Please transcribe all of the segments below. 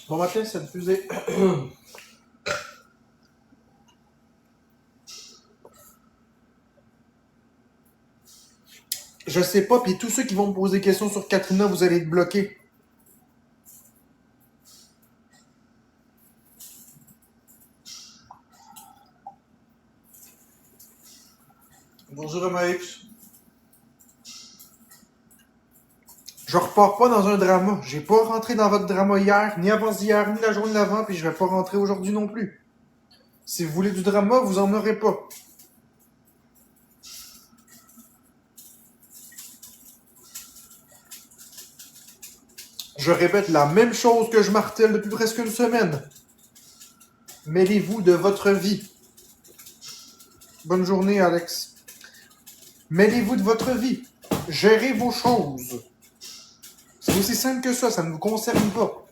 Bon matin, cette fusée. Je sais pas, puis tous ceux qui vont me poser des questions sur Katrina, vous allez être bloqués. Bonjour Maïx. Je repars pas dans un drama. J'ai pas rentré dans votre drama hier, ni avant-hier, ni la journée d'avant, puis je vais pas rentrer aujourd'hui non plus. Si vous voulez du drama, vous en aurez pas. Je répète la même chose que je martèle depuis presque une semaine. Mêlez-vous de votre vie. Bonne journée, Alex. Mêlez-vous de votre vie. Gérez vos choses. C'est aussi simple que ça ne vous concerne pas.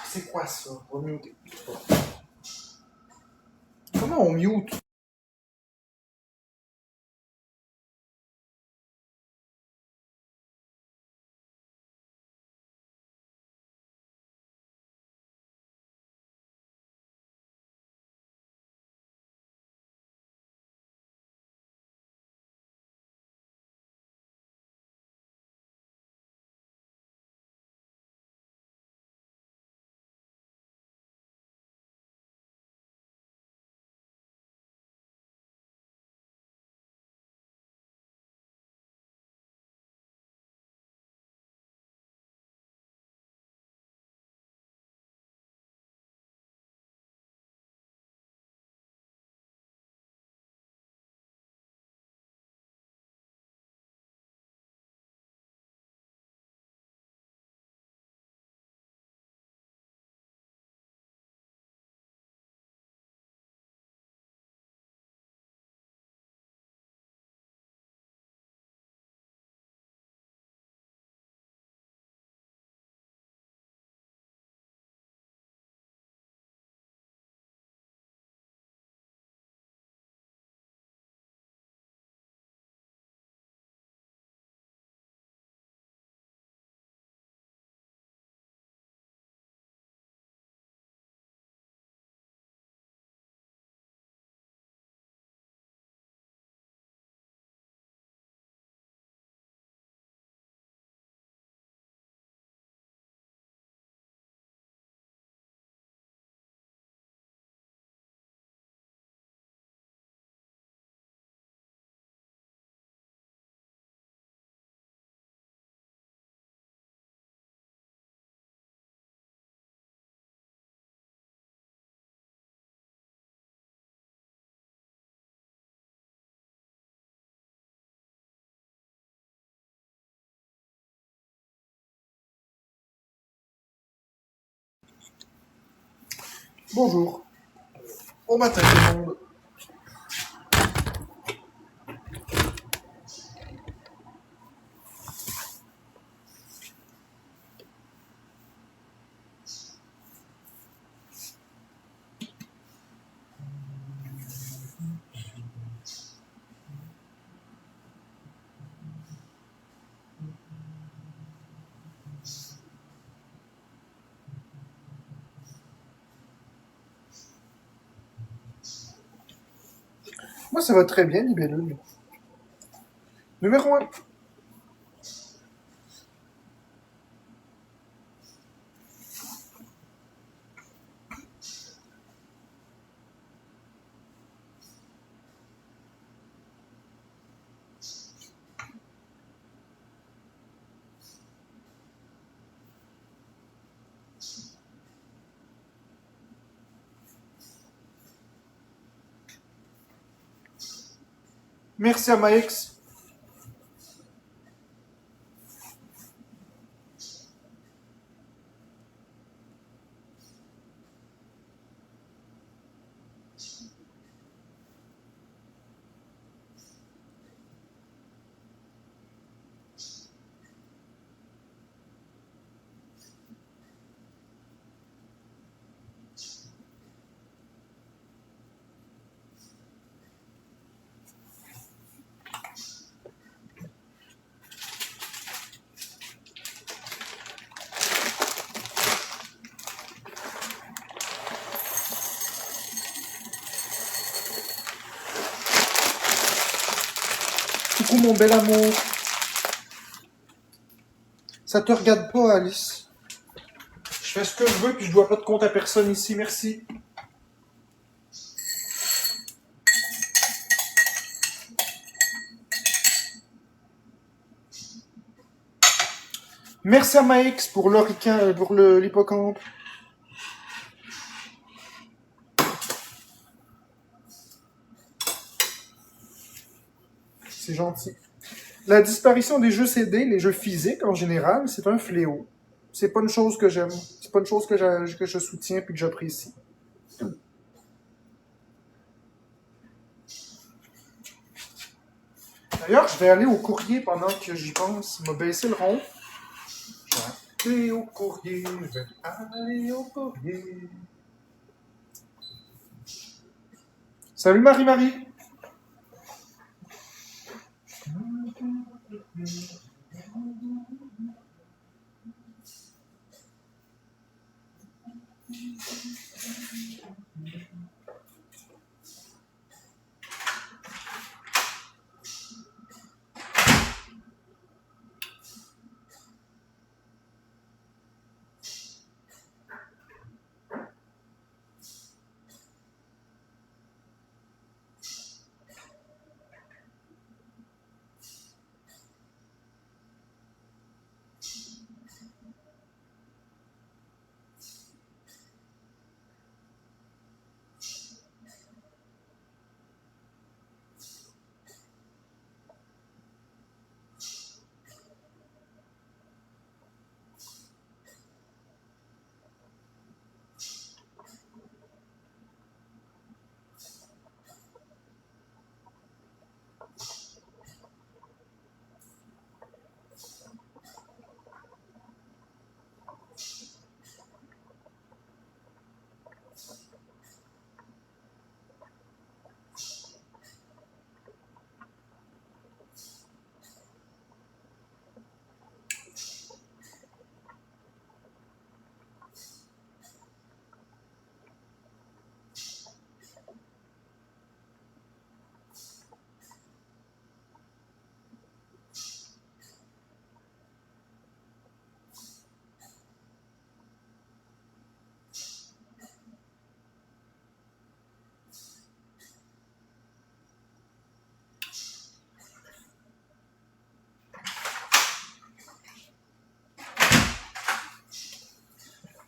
C'est quoi ça? On va muter. Comment on mute? Bonjour. Au matin, tout le monde. Moi, ça va très bien, Libellule. Numéro 1. Merci à Maïx. beaucoup, mon bel amour. Ça te regarde pas, Alice. Je fais ce que je veux, puis je dois pas de compte à personne ici. Merci. Merci à Max pour l'orican, pour l'hippocampe. C'est gentil. La disparition des jeux CD, les jeux physiques en général, c'est un fléau. C'est pas une chose que j'aime. C'est pas une chose que je soutiens puis que j'apprécie. D'ailleurs, je vais aller au courrier pendant que j'y pense. Il m'a baissé le rond. Je vais aller au courrier. Je vais aller au courrier. Salut Marie-Marie.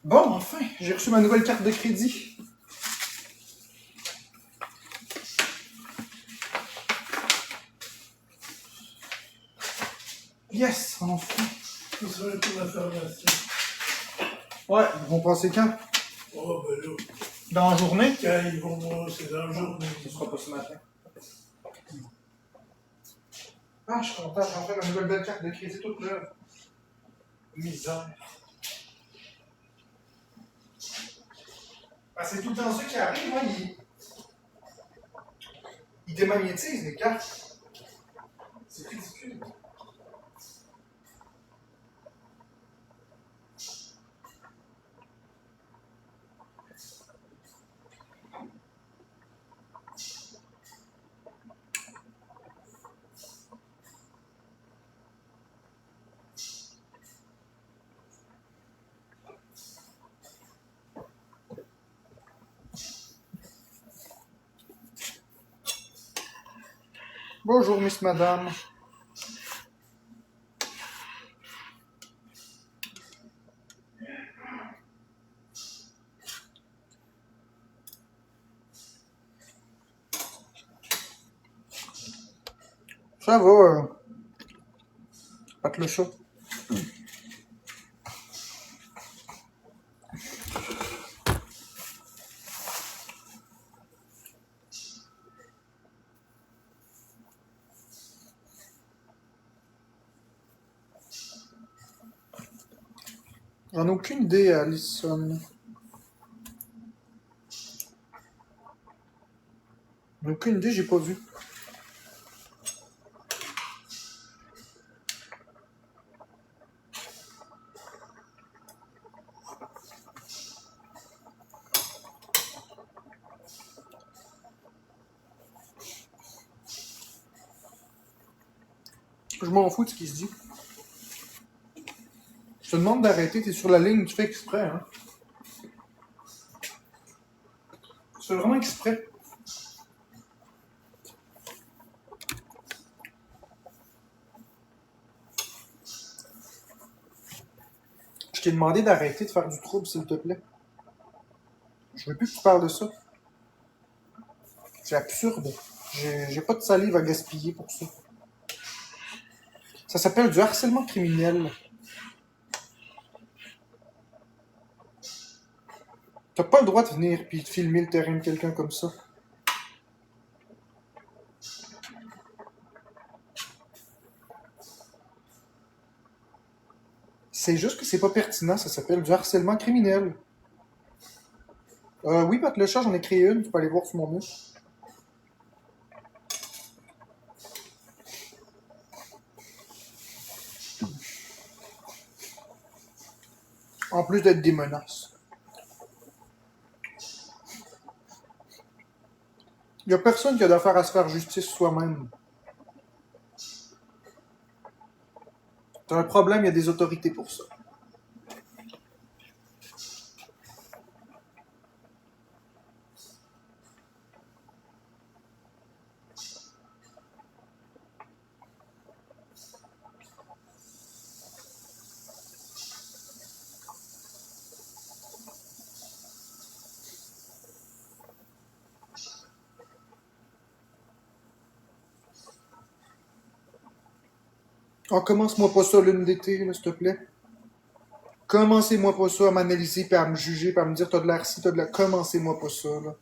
Bon, enfin, j'ai reçu ma nouvelle carte de crédit. Yes, enfin. Tout ça est pour la pharmacie. Ouais, ils vont passer quand? Oh, ben là, Dans la journée? quand ils vont voir, c'est dans la journée. Ce sera pas ce matin. Ah, je suis content, j'ai enfin ma nouvelle belle carte de crédit toute neuve. Misère. Ah, c'est tout le temps ça qui arrive, hein, ils démagnétisent les cartes. C'est ridicule. Bonjour, Miss Madame. Ça va, pas le chat. J'en ai aucune idée, Alison. J'en ai aucune idée, j'ai pas vu. Je m'en fous de ce qui se dit. Je te demande d'arrêter, t'es sur la ligne, tu fais exprès, hein. Tu fais vraiment exprès. Je t'ai demandé d'arrêter de faire du trouble, s'il te plaît. Je veux plus que tu parles de ça. C'est absurde. J'ai pas de salive à gaspiller pour ça. Ça s'appelle du harcèlement criminel. T'as pas le droit de venir puis de filmer le terrain de quelqu'un comme ça. C'est juste que c'est pas pertinent, ça s'appelle du harcèlement criminel. Oui, Pat le chat, j'en ai créé une, tu peux aller voir sur mon mur. En plus d'être des menaces. Y a personne qui a d'affaire à se faire justice soi-même. T'as un problème, y a des autorités pour ça. Oh, commence-moi pas ça lune d'été, là, s'il te plaît. Commencez-moi pas ça à m'analyser, puis à me juger, puis à me dire t'as de l'air ci, t'as de l'air... Commencez-moi pas ça, là.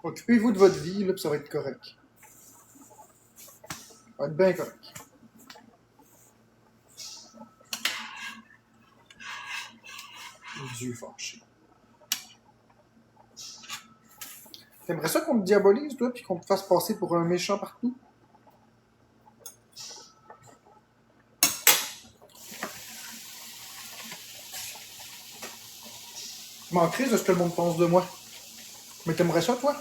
Occupez-vous de votre vie, là, puis ça va être correct. Ça va être bien correct. Dieu fâché. T'aimerais ça qu'on te diabolise, toi, puis qu'on te fasse passer pour un méchant partout? Je m'en crise de ce que le monde pense de moi. Mais t'aimerais ça, toi?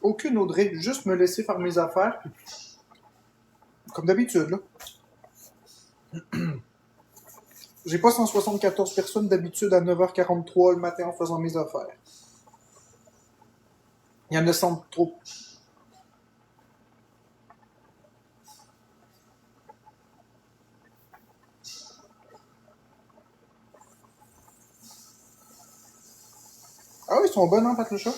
Aucune, Audrey. Juste me laisser faire mes affaires, puis comme d'habitude, là. J'ai pas 174 personnes d'habitude à 9h43 le matin en faisant mes affaires. Il y en a 100 trop. Ah oui, ils sont bonnes, hein, Pat le chat?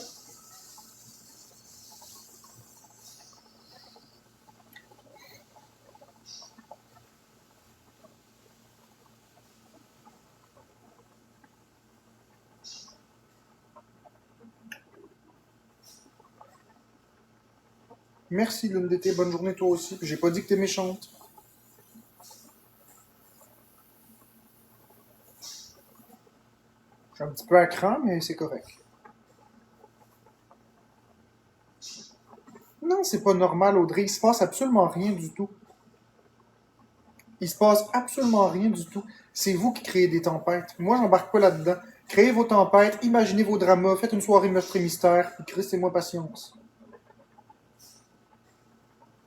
Merci, lune d'été. Bonne journée, toi aussi. Puis j'ai pas dit que t'es méchante. Je suis un petit peu à cran, mais c'est correct. Non, c'est pas normal, Audrey. Il se passe absolument rien du tout. Il se passe absolument rien du tout. C'est vous qui créez des tempêtes. Moi, j'embarque pas là-dedans. Créez vos tempêtes, imaginez vos dramas, faites une soirée meurtre et mystère, puis laissez-moi patience.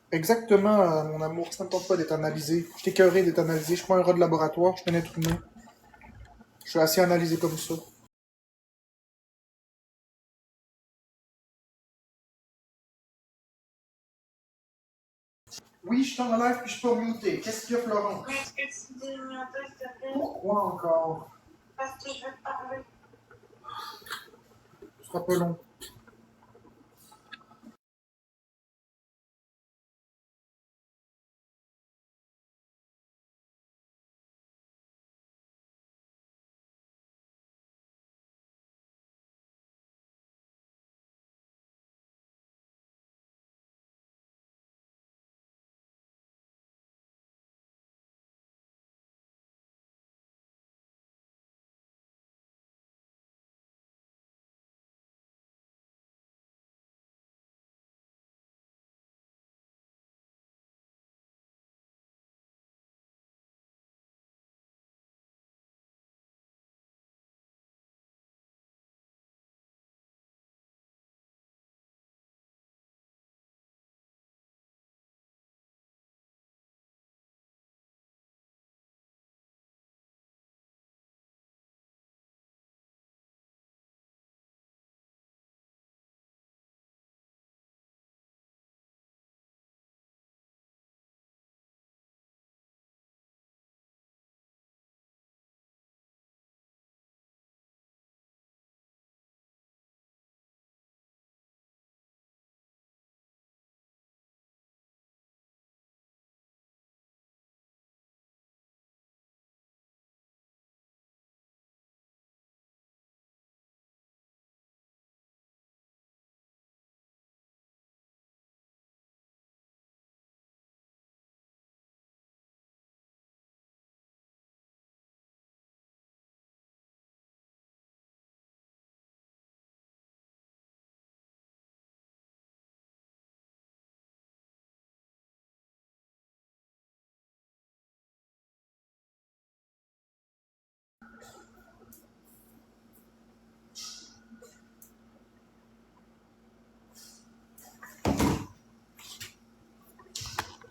Exactement, mon amour. Ça ne me tente pas d'être analysé. Je suis écœuré d'être analysé. Je suis pas un rat de laboratoire, je connais tout le monde. Je suis assez analysé comme ça. Oui, je suis en live puis je suis pas muté. Qu'est-ce qu'il y a, Florent? Est-ce que tu dis bientôt, s'il te plaît? Pourquoi encore? Parce que je veux te parler. Ce sera pas long.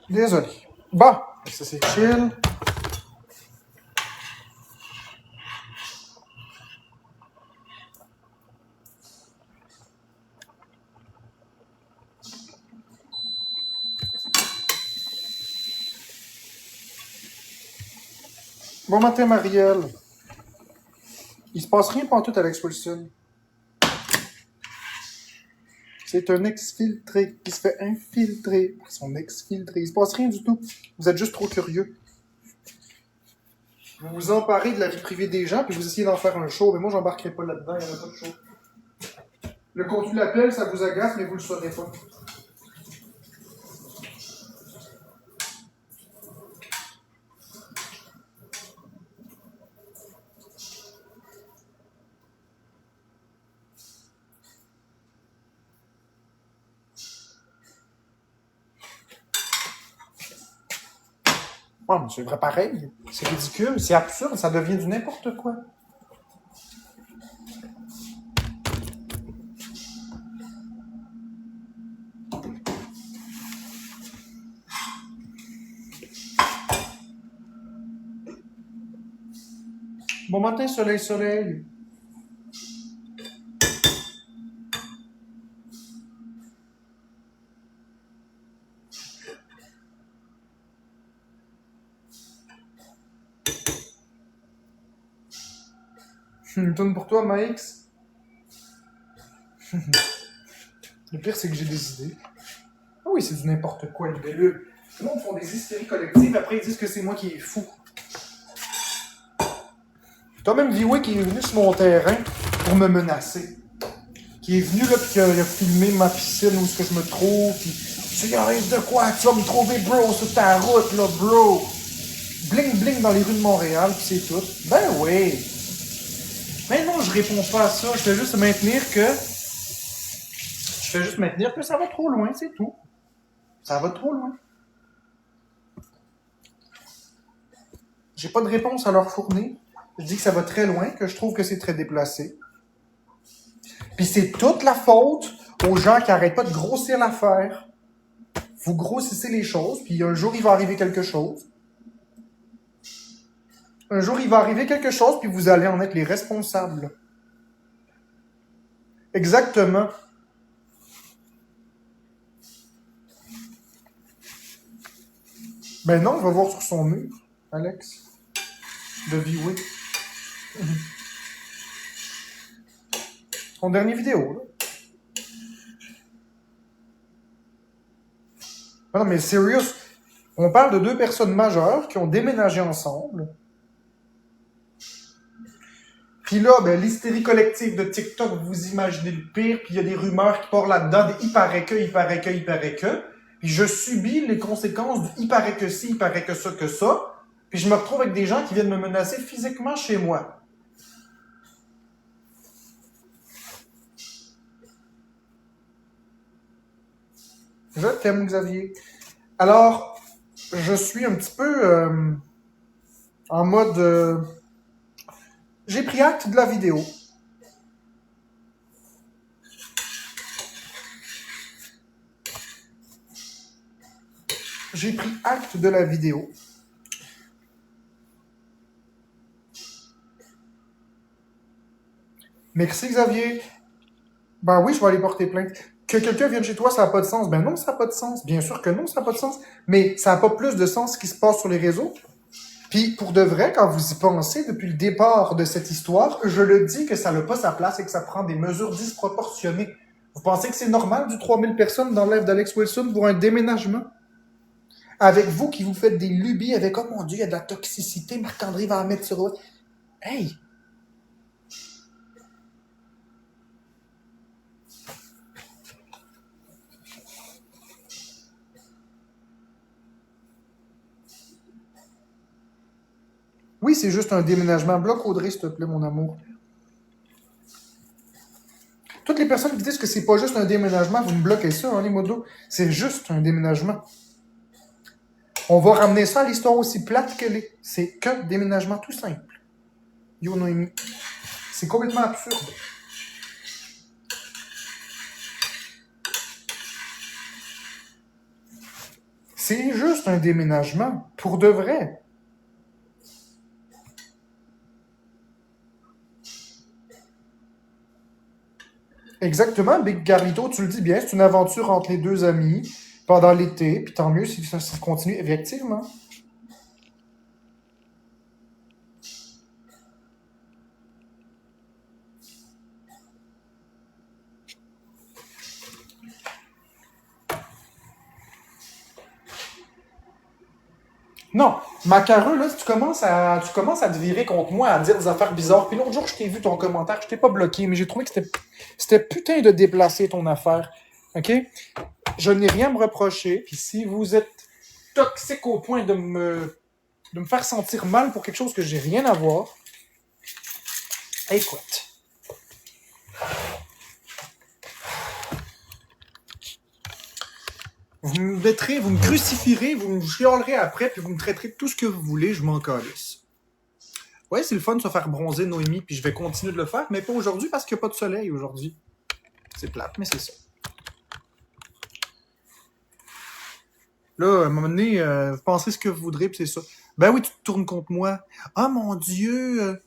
Désolé. Bon, ça c'est chill. Bon matin, Marielle. Il se passe rien pantoute à Alex Wilson. C'est un exfiltré qui se fait infiltrer par son exfiltré. Il se passe rien du tout. Vous êtes juste trop curieux. Vous vous emparez de la vie privée des gens, puis vous essayez d'en faire un show. Mais moi, j'embarquerai pas là-dedans, il n'y en a pas de show. Le contenu de l'appel, ça vous agace, mais vous le saurez pas. Ouais, mais c'est vrai pareil. C'est ridicule, c'est absurde, ça devient du n'importe quoi. Bon matin, soleil, soleil. Une tonne pour toi, Max. Le pire, c'est que j'ai des idées. Ah oui, c'est du n'importe quoi, une bellule. Tout le monde font des hystéries collectives, après ils disent que c'est moi qui est fou. T'as même Vioué qui est venu sur mon terrain pour me menacer. Qui est venu là, puis qui a filmé ma piscine où est-ce que je me trouve, puis tu arrives de quoi? Tu vas me trouver, bro, sur ta route, là, bro. Bling bling dans les rues de Montréal, puis c'est tout. Ben oui. Mais non, je réponds pas à ça. Je fais juste maintenir que ça va trop loin, c'est tout. Ça va trop loin. J'ai pas de réponse à leur fournir. Je dis que ça va très loin, que je trouve que c'est très déplacé. Puis c'est toute la faute aux gens qui arrêtent pas de grossir l'affaire. Vous grossissez les choses, puis un jour il va arriver quelque chose. Un jour il va arriver quelque chose, puis vous allez en être les responsables. Exactement. Ben non, je vais voir sur son mur, Alex. De Vioué. Son dernier vidéo, là. Non, mais serious, on parle de deux personnes majeures qui ont déménagé ensemble. Puis là, ben, l'hystérie collective de TikTok, vous imaginez le pire, puis il y a des rumeurs qui partent là-dedans, des il paraît que. Puis je subis les conséquences du il paraît que ci, il paraît que ça, que ça. Puis je me retrouve avec des gens qui viennent me menacer physiquement chez moi. Je t'aime, Xavier. Alors, je suis un petit peu en mode... j'ai pris acte de la vidéo. J'ai pris acte de la vidéo. Merci, Xavier. Ben oui, je vais aller porter plainte. Que quelqu'un vienne chez toi, ça n'a pas de sens. Ben non, ça n'a pas de sens. Bien sûr que non, ça n'a pas de sens. Mais ça n'a pas plus de sens ce qui se passe sur les réseaux. Puis pour de vrai, quand vous y pensez, depuis le départ de cette histoire, je le dis que ça n'a pas sa place et que ça prend des mesures disproportionnées. Vous pensez que c'est normal du 3000 personnes dans l'œuvre d'Alex Wilson pour un déménagement? Avec vous qui vous faites des lubies avec « Oh mon Dieu, il y a de la toxicité, Marc-André va en mettre sur eux. » Hey! Oui, c'est juste un déménagement. Bloque Audrey, s'il te plaît, mon amour. Toutes les personnes qui disent que c'est pas juste un déménagement, vous me bloquez ça, hein, les modos. C'est juste un déménagement. On va ramener ça à l'histoire aussi plate qu'elle est. C'est qu'un déménagement tout simple. Yo, Noémie. C'est complètement absurde. C'est juste un déménagement. Pour de vrai. Exactement, Big Garlito, tu le dis bien, c'est une aventure entre les deux amis pendant l'été, puis tant mieux si ça continue, effectivement. Non, Macareux, là, tu commences à te virer contre moi, à dire des affaires bizarres. Puis l'autre jour, je t'ai vu ton commentaire, je t'ai pas bloqué, mais j'ai trouvé que c'était putain de déplacé ton affaire. OK? Je n'ai rien à me reprocher. Puis si vous êtes toxique au point de me faire sentir mal pour quelque chose que j'ai rien à voir, écoute. Vous me mettrez, vous me crucifierez, vous me chialerez après, puis vous me traiterez de tout ce que vous voulez, je m'en calisse. Ouais, c'est le fun de se faire bronzer, Noémie, puis je vais continuer de le faire, mais pas aujourd'hui parce qu'il n'y a pas de soleil aujourd'hui. C'est plate, mais c'est ça. Là, à un moment donné, vous pensez ce que vous voudrez, puis c'est ça. Ben oui, tu te tournes contre moi. Ah mon Dieu!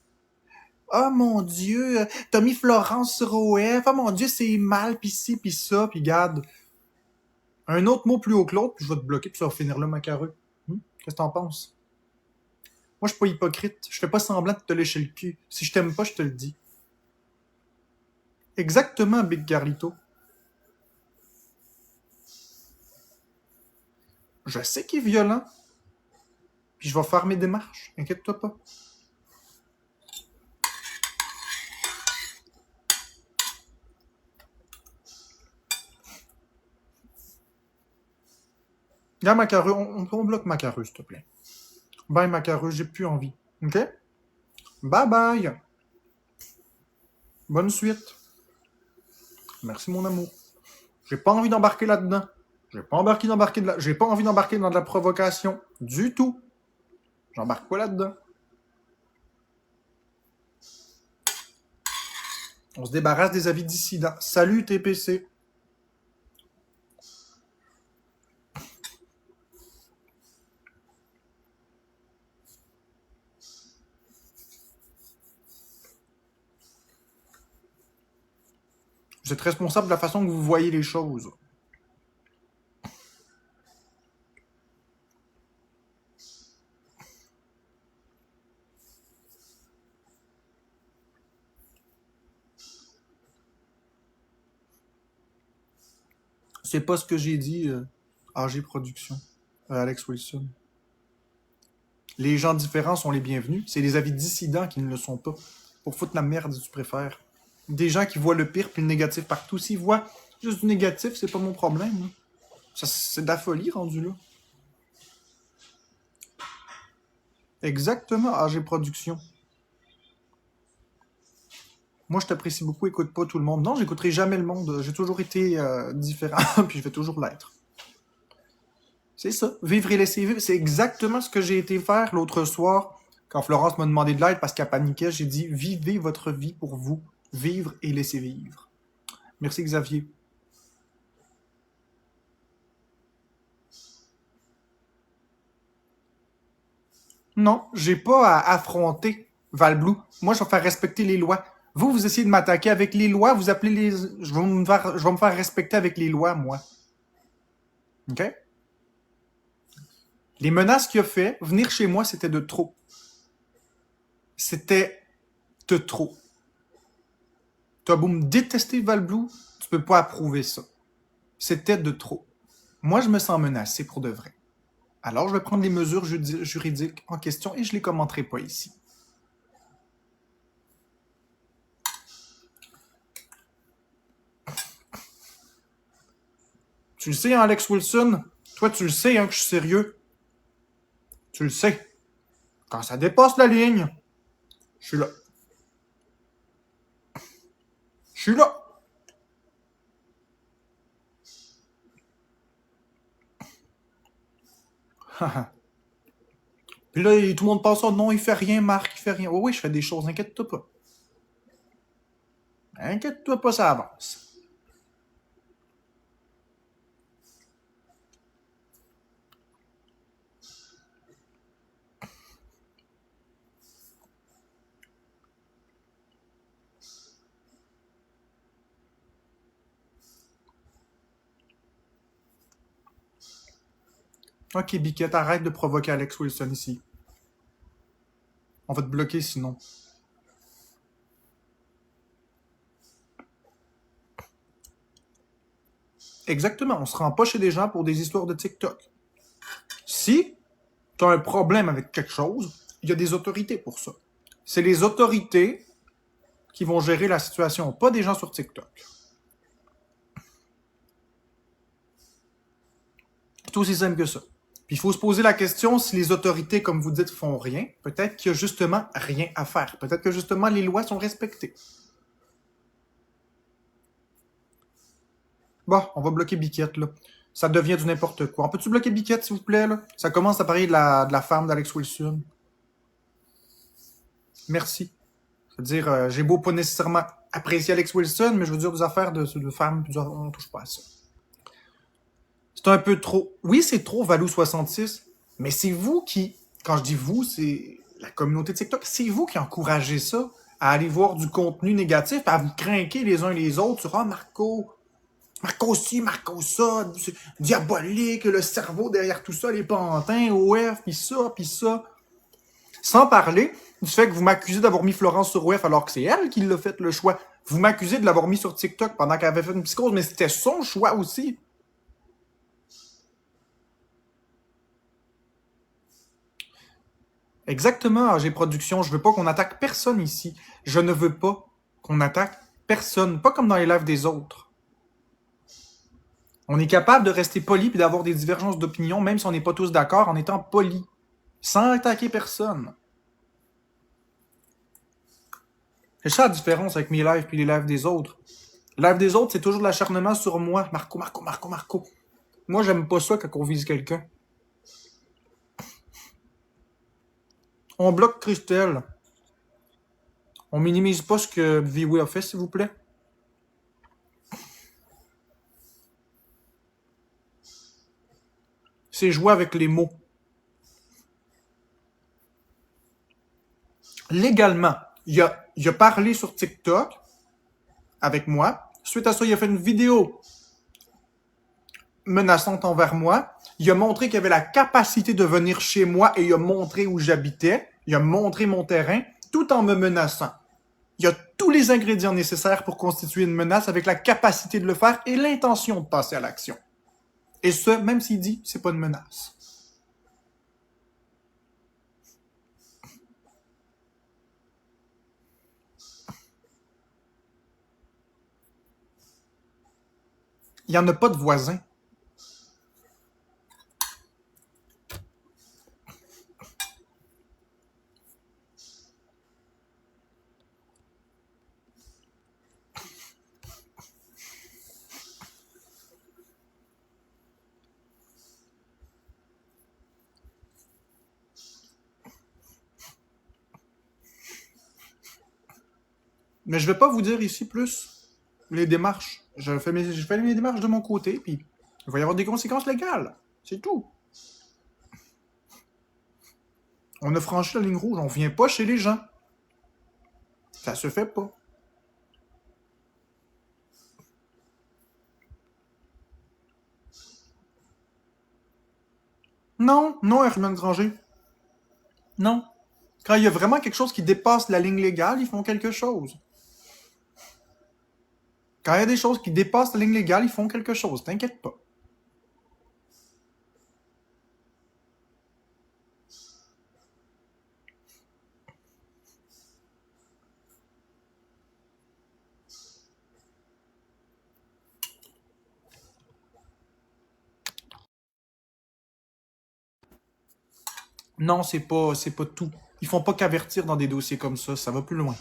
Ah mon Dieu! T'as mis Florence sur OF. Ah mon Dieu, c'est mal, pis ci, pis ça, pis garde. Un autre mot plus haut que l'autre, puis je vais te bloquer, puis ça va finir là, Macareux. Qu'est-ce que t'en penses? Moi, je suis pas hypocrite. Je fais pas semblant de te lécher le cul. Si je t'aime pas, je te le dis. Exactement, Big Garlito. Je sais qu'il est violent. Puis je vais faire mes démarches. Inquiète-toi pas. Regarde, Macareux, on bloque Macareux, s'il te plaît. Bye, Macareux, j'ai plus envie. OK? Bye bye. Bonne suite. Merci, mon amour. J'ai pas envie d'embarquer là-dedans. J'ai pas envie d'embarquer dans de la provocation. Du tout. J'embarque pas là-dedans. On se débarrasse des avis dissidents. Salut, TPC. Vous êtes responsable de la façon que vous voyez les choses. C'est pas ce que j'ai dit, AG Productions, Alex Wilson. Les gens différents sont les bienvenus. C'est les avis dissidents qui ne le sont pas. Pour foutre la merde, si tu préfères. Des gens qui voient le pire puis le négatif partout. S'ils voient juste du négatif, c'est pas mon problème. Hein. Ça, c'est de la folie rendu là. Exactement, AG Productions. Moi, je t'apprécie beaucoup, écoute pas tout le monde. Non, j'écouterai jamais le monde. J'ai toujours été différent, puis je vais toujours l'être. C'est ça. Vivre et laisser vivre. C'est exactement ce que j'ai été faire l'autre soir quand Florence m'a demandé de l'aide parce qu'elle paniquait. J'ai dit, vivez votre vie pour vous. Vivre et laisser vivre. Merci, Xavier. Non, j'ai pas à affronter Valblou. Moi, je vais faire respecter les lois. Vous, vous essayez de m'attaquer avec les lois, vous appelez les... Je vais me faire respecter avec les lois, moi. OK? Les menaces qu'il a fait, venir chez moi, c'était de trop. C'était de trop. T'as beau me détester, Valblou, tu peux pas approuver ça. C'était de trop. Moi, je me sens menacé pour de vrai. Alors, je vais prendre les mesures juridiques en question et je les commenterai pas ici. Tu le sais, hein, Alex Wilson? Toi, tu le sais, hein, que je suis sérieux. Tu le sais. Quand ça dépasse la ligne, je suis là. Je suis là. Puis là, tout le monde pense, oh non, il fait rien, Marc, il fait rien. Oh oui, je fais des choses, inquiète-toi pas. Inquiète-toi pas, ça avance. Ok, Biquette, arrête de provoquer Alex Wilson ici. On va te bloquer sinon. Exactement, on se rend pas chez des gens pour des histoires de TikTok. Si tu as un problème avec quelque chose, il y a des autorités pour ça. C'est les autorités qui vont gérer la situation, pas des gens sur TikTok. C'est aussi simple que ça. Puis il faut se poser la question si les autorités, comme vous dites, font rien. Peut-être qu'il y a justement rien à faire. Peut-être que justement les lois sont respectées. Bon, on va bloquer Biquette, là. Ça devient du n'importe quoi. On peut-tu bloquer Biquette, s'il vous plaît, là? Ça commence à parler de la femme d'Alex Wilson. Merci. Je veux dire, j'ai beau pas nécessairement apprécier Alex Wilson, mais je veux dire des affaires de femmes, on touche pas à ça. C'est un peu trop. Oui, c'est trop, Valou66, mais c'est vous qui, quand je dis vous, c'est la communauté de TikTok, c'est vous qui encouragez ça, à aller voir du contenu négatif, à vous craquer les uns les autres sur « Ah, Marco ci, Marco ça, c'est diabolique, le cerveau derrière tout ça, les pantins, OF, pis ça, pis ça. » Sans parler du fait que vous m'accusez d'avoir mis Florence sur OF alors que c'est elle qui l'a fait le choix. Vous m'accusez de l'avoir mis sur TikTok pendant qu'elle avait fait une psychose, mais c'était son choix aussi. Exactement, AG Productions. Je veux pas qu'on attaque personne ici. Je ne veux pas qu'on attaque personne. Pas comme dans les lives des autres. On est capable de rester poli et d'avoir des divergences d'opinion, même si on n'est pas tous d'accord, en étant poli. Sans attaquer personne. C'est ça la différence avec mes lives et les lives des autres. Les lives des autres, c'est toujours de l'acharnement sur moi. Marco. Moi, j'aime pas ça quand on vise quelqu'un. On bloque Christelle. On minimise pas ce que VW a fait, s'il vous plaît. C'est jouer avec les mots. Légalement, il a parlé sur TikTok avec moi. Suite à ça, il a fait une vidéo menaçante envers moi. Il a montré qu'il avait la capacité de venir chez moi et il a montré où j'habitais. Il a montré mon terrain tout en me menaçant. Il y a tous les ingrédients nécessaires pour constituer une menace avec la capacité de le faire et l'intention de passer à l'action. Et ce, même s'il dit c'est pas une menace. Il n'y en a pas de voisins. Mais je vais pas vous dire ici plus les démarches. Je fais mes démarches de mon côté, puis il va y avoir des conséquences légales. C'est tout. On a franchi la ligne rouge, on vient pas chez les gens. Ça se fait pas. Non, Herman Granger. Non. Quand il y a vraiment quelque chose qui dépasse la ligne légale, ils font quelque chose. Quand il y a des choses qui dépassent la ligne légale, ils font quelque chose. T'inquiète pas. Non, c'est pas tout. Ils font pas qu'avertir dans des dossiers comme ça va plus loin.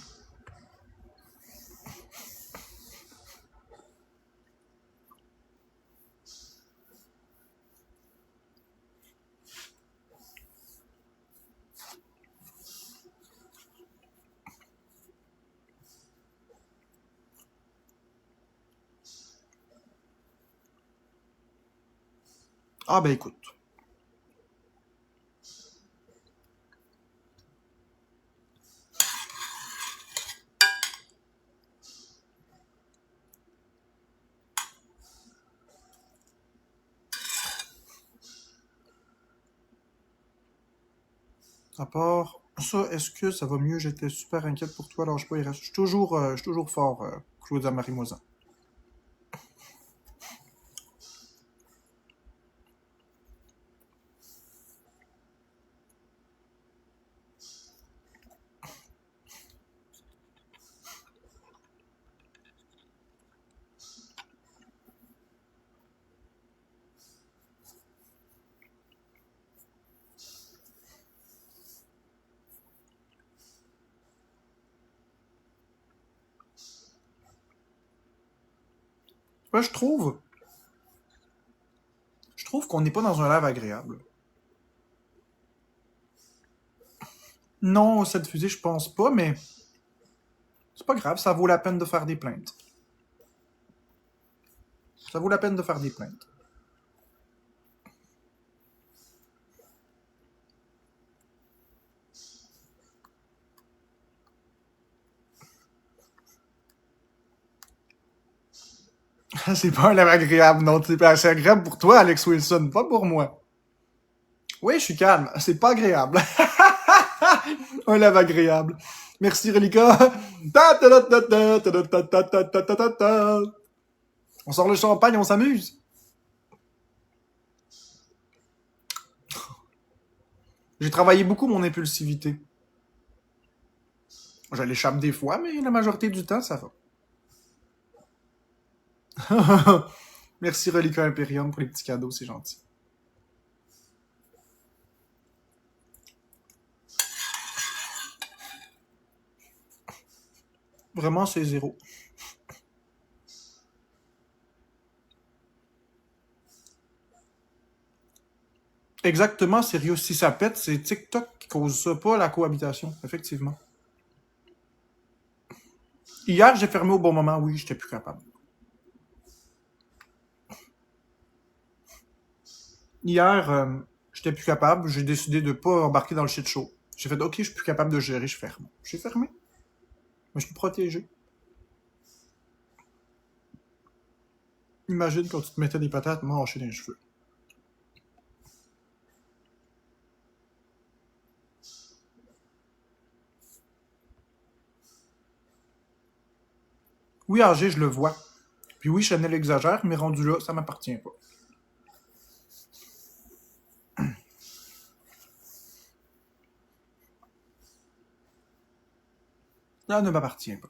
Ah ben écoute. À part ça, est-ce que ça va mieux? J'étais super inquiète pour toi, alors je sais pas, je suis toujours fort, Claudia Marimoisin. Ouais, je trouve qu'on n'est pas dans un live agréable. Non, cette fusée, je pense pas, mais c'est pas grave, ça vaut la peine de faire des plaintes. Ça vaut la peine de faire des plaintes. C'est pas un live agréable, non. C'est agréable pour toi, Alex Wilson, pas pour moi. Oui, je suis calme. C'est pas agréable. Un live agréable. Merci, Relica. On sort le champagne, on s'amuse. J'ai travaillé beaucoup mon impulsivité. Je l'échappe des fois, mais la majorité du temps, ça va. Merci Relica Imperium pour les petits cadeaux, c'est gentil. Vraiment, c'est zéro. Exactement, sérieux. Si ça pète, c'est TikTok qui cause ça, pas la cohabitation, effectivement. Hier, j'ai fermé au bon moment, oui, j'étais plus capable. Hier, j'étais plus capable, j'ai décidé de pas embarquer dans le shit show. J'ai fait, ok, je suis plus capable de gérer, je ferme. J'ai fermé. Mais je suis protégé. Imagine quand tu te mettais des patates mâchées dans les cheveux. Oui, âgé, je le vois. Puis oui, Chanel exagère, mais rendu là, ça m'appartient pas. Ça ne m'appartient pas.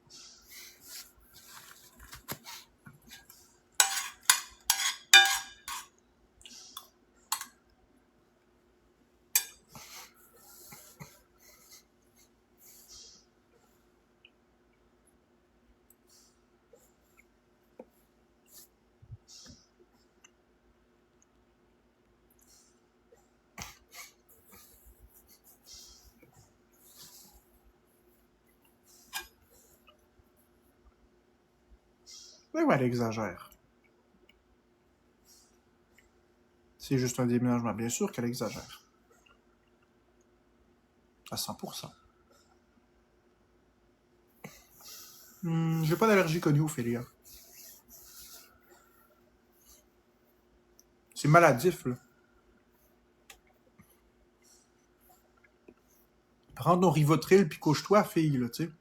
Mais ouais, elle exagère. C'est juste un déménagement, bien sûr qu'elle exagère. À 100%. J'ai pas d'allergie connue, Ophélia. C'est maladif, là. Prends ton Rivotril puis couche-toi, fille, là, tu sais.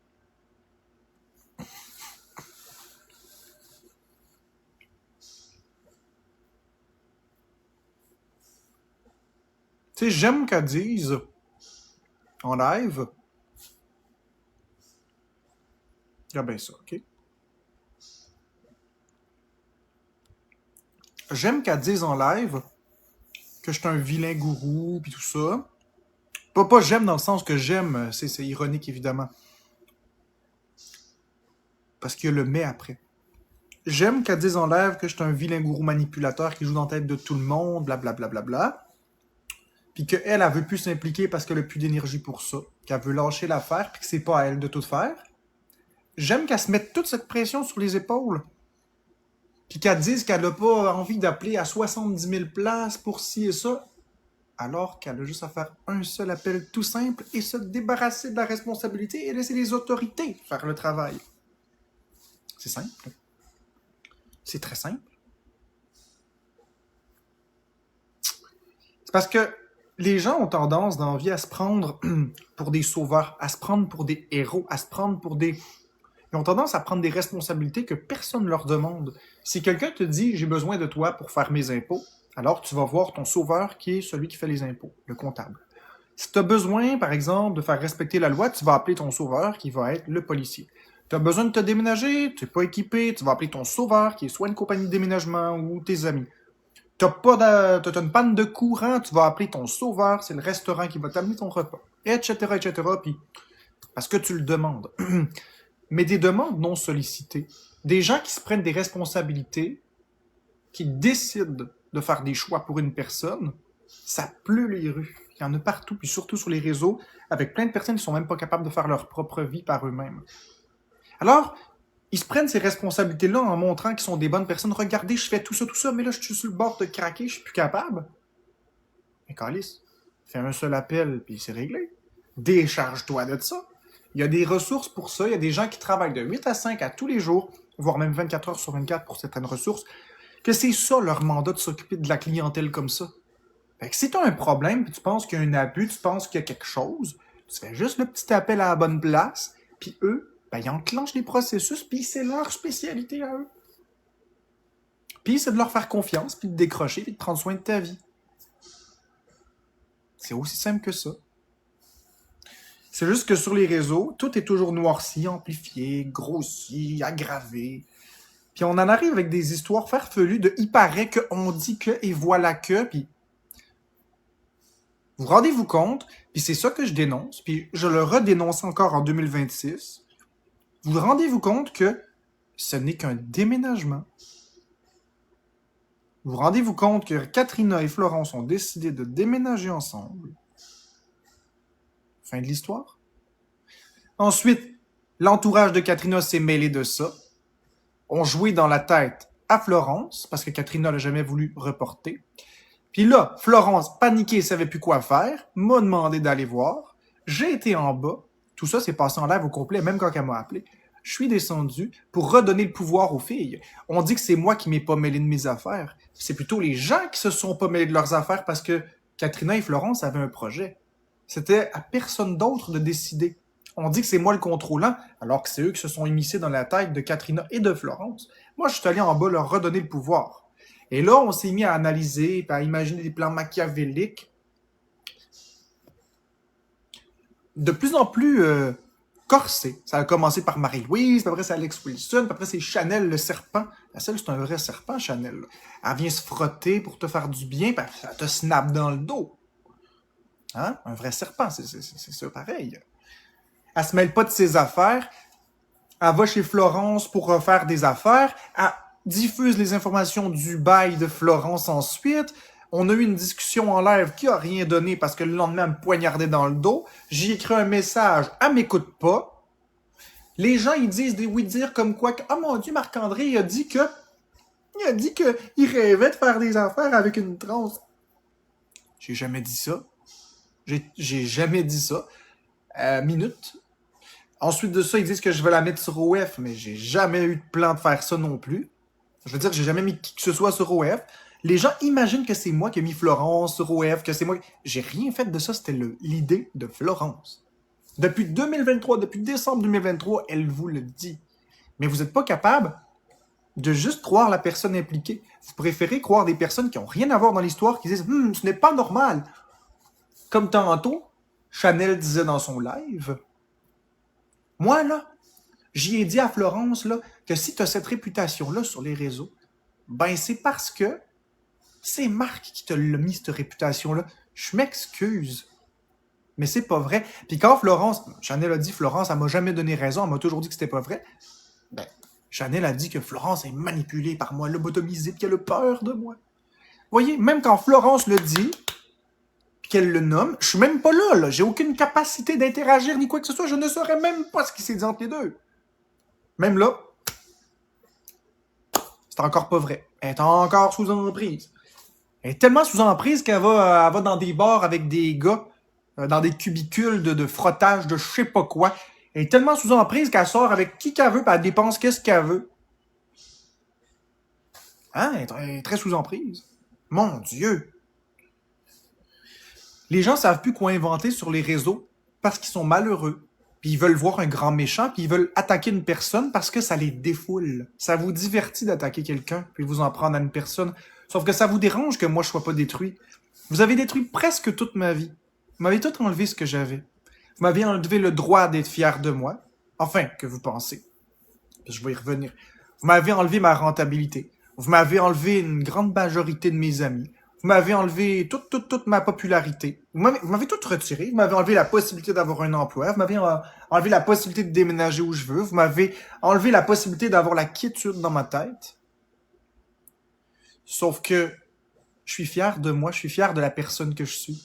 Tu sais, j'aime qu'elle dise en live. Ah ben ça, ok. J'aime qu'elle dise en live que je suis un vilain gourou puis tout ça. Pas j'aime dans le sens que j'aime, c'est ironique évidemment. Parce qu'il y a le mais après. J'aime qu'elle dise en live que je suis un vilain gourou manipulateur qui joue dans la tête de tout le monde, blablabla. Bla, bla, bla, bla. Puis qu'elle, elle veut plus s'impliquer parce qu'elle a plus d'énergie pour ça. Qu'elle veut lâcher l'affaire puis que c'est pas à elle de tout faire. J'aime qu'elle se mette toute cette pression sur les épaules. Puis qu'elle dise qu'elle n'a pas envie d'appeler à 70 000 places pour ci et ça. Alors qu'elle a juste à faire un seul appel tout simple et se débarrasser de la responsabilité et laisser les autorités faire le travail. C'est simple. C'est très simple. C'est parce que les gens ont tendance dans la vie à se prendre pour des sauveurs, à se prendre pour des héros, à se prendre pour des... Ils ont tendance à prendre des responsabilités que personne ne leur demande. Si quelqu'un te dit « j'ai besoin de toi pour faire mes impôts », alors tu vas voir ton sauveur qui est celui qui fait les impôts, le comptable. Si tu as besoin, par exemple, de faire respecter la loi, tu vas appeler ton sauveur qui va être le policier. Tu as besoin de te déménager, tu n'es pas équipé, tu vas appeler ton sauveur qui est soit une compagnie de déménagement ou tes amis. T'as une panne de courant, tu vas appeler ton sauveur, c'est le restaurant qui va t'amener ton repas, etc., etc., puis parce que tu le demandes. Mais des demandes non sollicitées, des gens qui se prennent des responsabilités, qui décident de faire des choix pour une personne, ça pleut les rues. Il y en a partout, puis surtout sur les réseaux, avec plein de personnes qui sont même pas capables de faire leur propre vie par eux-mêmes. Alors, ils se prennent ces responsabilités-là en montrant qu'ils sont des bonnes personnes. Regardez, je fais tout ça, mais là, je suis sur le bord de craquer, je suis plus capable. Mais calice, fais un seul appel, puis c'est réglé. Décharge-toi de ça. Il y a des ressources pour ça. Il y a des gens qui travaillent de 8 à 5 à tous les jours, voire même 24 heures sur 24 pour certaines ressources, que c'est ça leur mandat de s'occuper de la clientèle comme ça. Fait que si tu as un problème, puis tu penses qu'il y a un abus, tu penses qu'il y a quelque chose, tu fais juste le petit appel à la bonne place, puis eux, ben, ils enclenchent les processus, puis c'est leur spécialité à eux. Puis c'est de leur faire confiance, puis de décrocher, puis de prendre soin de ta vie. C'est aussi simple que ça. C'est juste que sur les réseaux, tout est toujours noirci, amplifié, grossi, aggravé. Puis on en arrive avec des histoires farfelues de « il paraît que, on dit que, et voilà que », puis vous rendez-vous compte, puis c'est ça que je dénonce, puis je le redénonce encore en 2026, vous rendez-vous compte que ce n'est qu'un déménagement. Vous rendez-vous compte que Katrina et Florence ont décidé de déménager ensemble. Fin de l'histoire. Ensuite, l'entourage de Katrina s'est mêlé de ça, ont joué dans la tête à Florence, parce que Katrina n'a jamais voulu reporter. Puis là, Florence, paniquée, savait plus quoi faire, m'a demandé d'aller voir. J'ai été en bas. Tout ça s'est passé en live au complet, même quand elle m'a appelé. Je suis descendu pour redonner le pouvoir aux filles. On dit que c'est moi qui m'ai pas mêlé de mes affaires. C'est plutôt les gens qui se sont pas mêlés de leurs affaires parce que Katrina et Florence avaient un projet. C'était à personne d'autre de décider. On dit que c'est moi le contrôlant, alors que c'est eux qui se sont immiscés dans la tête de Katrina et de Florence. Moi, je suis allé en bas leur redonner le pouvoir. Et là, on s'est mis à analyser, à imaginer des plans machiavéliques de plus en plus corsés. Ça a commencé par Marie-Louise, puis après c'est Alex Wilson, puis après c'est Chanel le serpent. La seule, c'est un vrai serpent, Chanel. Elle vient se frotter pour te faire du bien, puis elle te snap dans le dos. Hein? Un vrai serpent, c'est ça pareil. Elle se mêle pas de ses affaires. Elle va chez Florence pour refaire des affaires. Elle diffuse les informations du bail de Florence ensuite. On a eu une discussion en live qui a rien donné parce que le lendemain, elle me poignardait dans le dos. J'ai écrit un message, elle m'écoute pas. Les gens, ils disent des oui-dire comme quoi que, oh mon Dieu, Marc-André, il a dit que il rêvait de faire des affaires avec une trans. J'ai jamais dit ça. J'ai jamais dit ça. Minute. Ensuite de ça, ils disent que je vais la mettre sur OF, mais j'ai jamais eu de plan de faire ça non plus. Je veux dire, j'ai jamais mis qui que ce soit sur OF. Les gens imaginent que c'est moi qui ai mis Florence sur OF, que c'est moi... J'ai rien fait de ça, c'était l'idée de Florence. Depuis 2023, depuis décembre 2023, elle vous le dit. Mais vous n'êtes pas capable de juste croire la personne impliquée. Vous préférez croire des personnes qui n'ont rien à voir dans l'histoire, qui disent « ce n'est pas normal ». Comme tantôt, Chanel disait dans son live, moi, là, j'y ai dit à Florence là, que si tu as cette réputation-là sur les réseaux, ben c'est parce que c'est Marc qui te l'a mis, cette réputation-là. Je m'excuse. Mais c'est pas vrai. Puis quand Florence, Chanel a dit, Florence, elle m'a jamais donné raison, elle m'a toujours dit que c'était pas vrai. Ben, Chanel a dit que Florence est manipulée par moi, lobotomisée, puis qu'elle a peur de moi. Vous voyez, même quand Florence le dit, puis qu'elle le nomme, je suis même pas là. J'ai aucune capacité d'interagir ni quoi que ce soit. Je ne saurais même pas ce qui s'est dit entre les deux. Même là, c'est encore pas vrai. Elle est encore sous emprise. Elle est tellement sous emprise qu'elle va dans des bars avec des gars, dans des cubicules de frottage de je sais pas quoi. Elle est tellement sous emprise qu'elle sort avec qui qu'elle veut, puis elle dépense qu'est-ce qu'elle veut. Hein? Elle est très sous emprise. Mon Dieu! Les gens savent plus quoi inventer sur les réseaux parce qu'ils sont malheureux. Puis ils veulent voir un grand méchant, puis ils veulent attaquer une personne parce que ça les défoule. Ça vous divertit d'attaquer quelqu'un, puis vous en prendre à une personne. Sauf que ça vous dérange que moi je sois pas détruit. Vous avez détruit presque toute ma vie. Vous m'avez tout enlevé ce que j'avais. Vous m'avez enlevé le droit d'être fier de moi. Enfin, que vous pensez. Je vais y revenir. Vous m'avez enlevé ma rentabilité. Vous m'avez enlevé une grande majorité de mes amis. Vous m'avez enlevé toute ma popularité. Vous m'avez tout retiré. Vous m'avez enlevé la possibilité d'avoir un emploi. Vous m'avez enlevé la possibilité de déménager où je veux. Vous m'avez enlevé la possibilité d'avoir la quiétude dans ma tête. Sauf que je suis fier de moi. Je suis fier de la personne que je suis.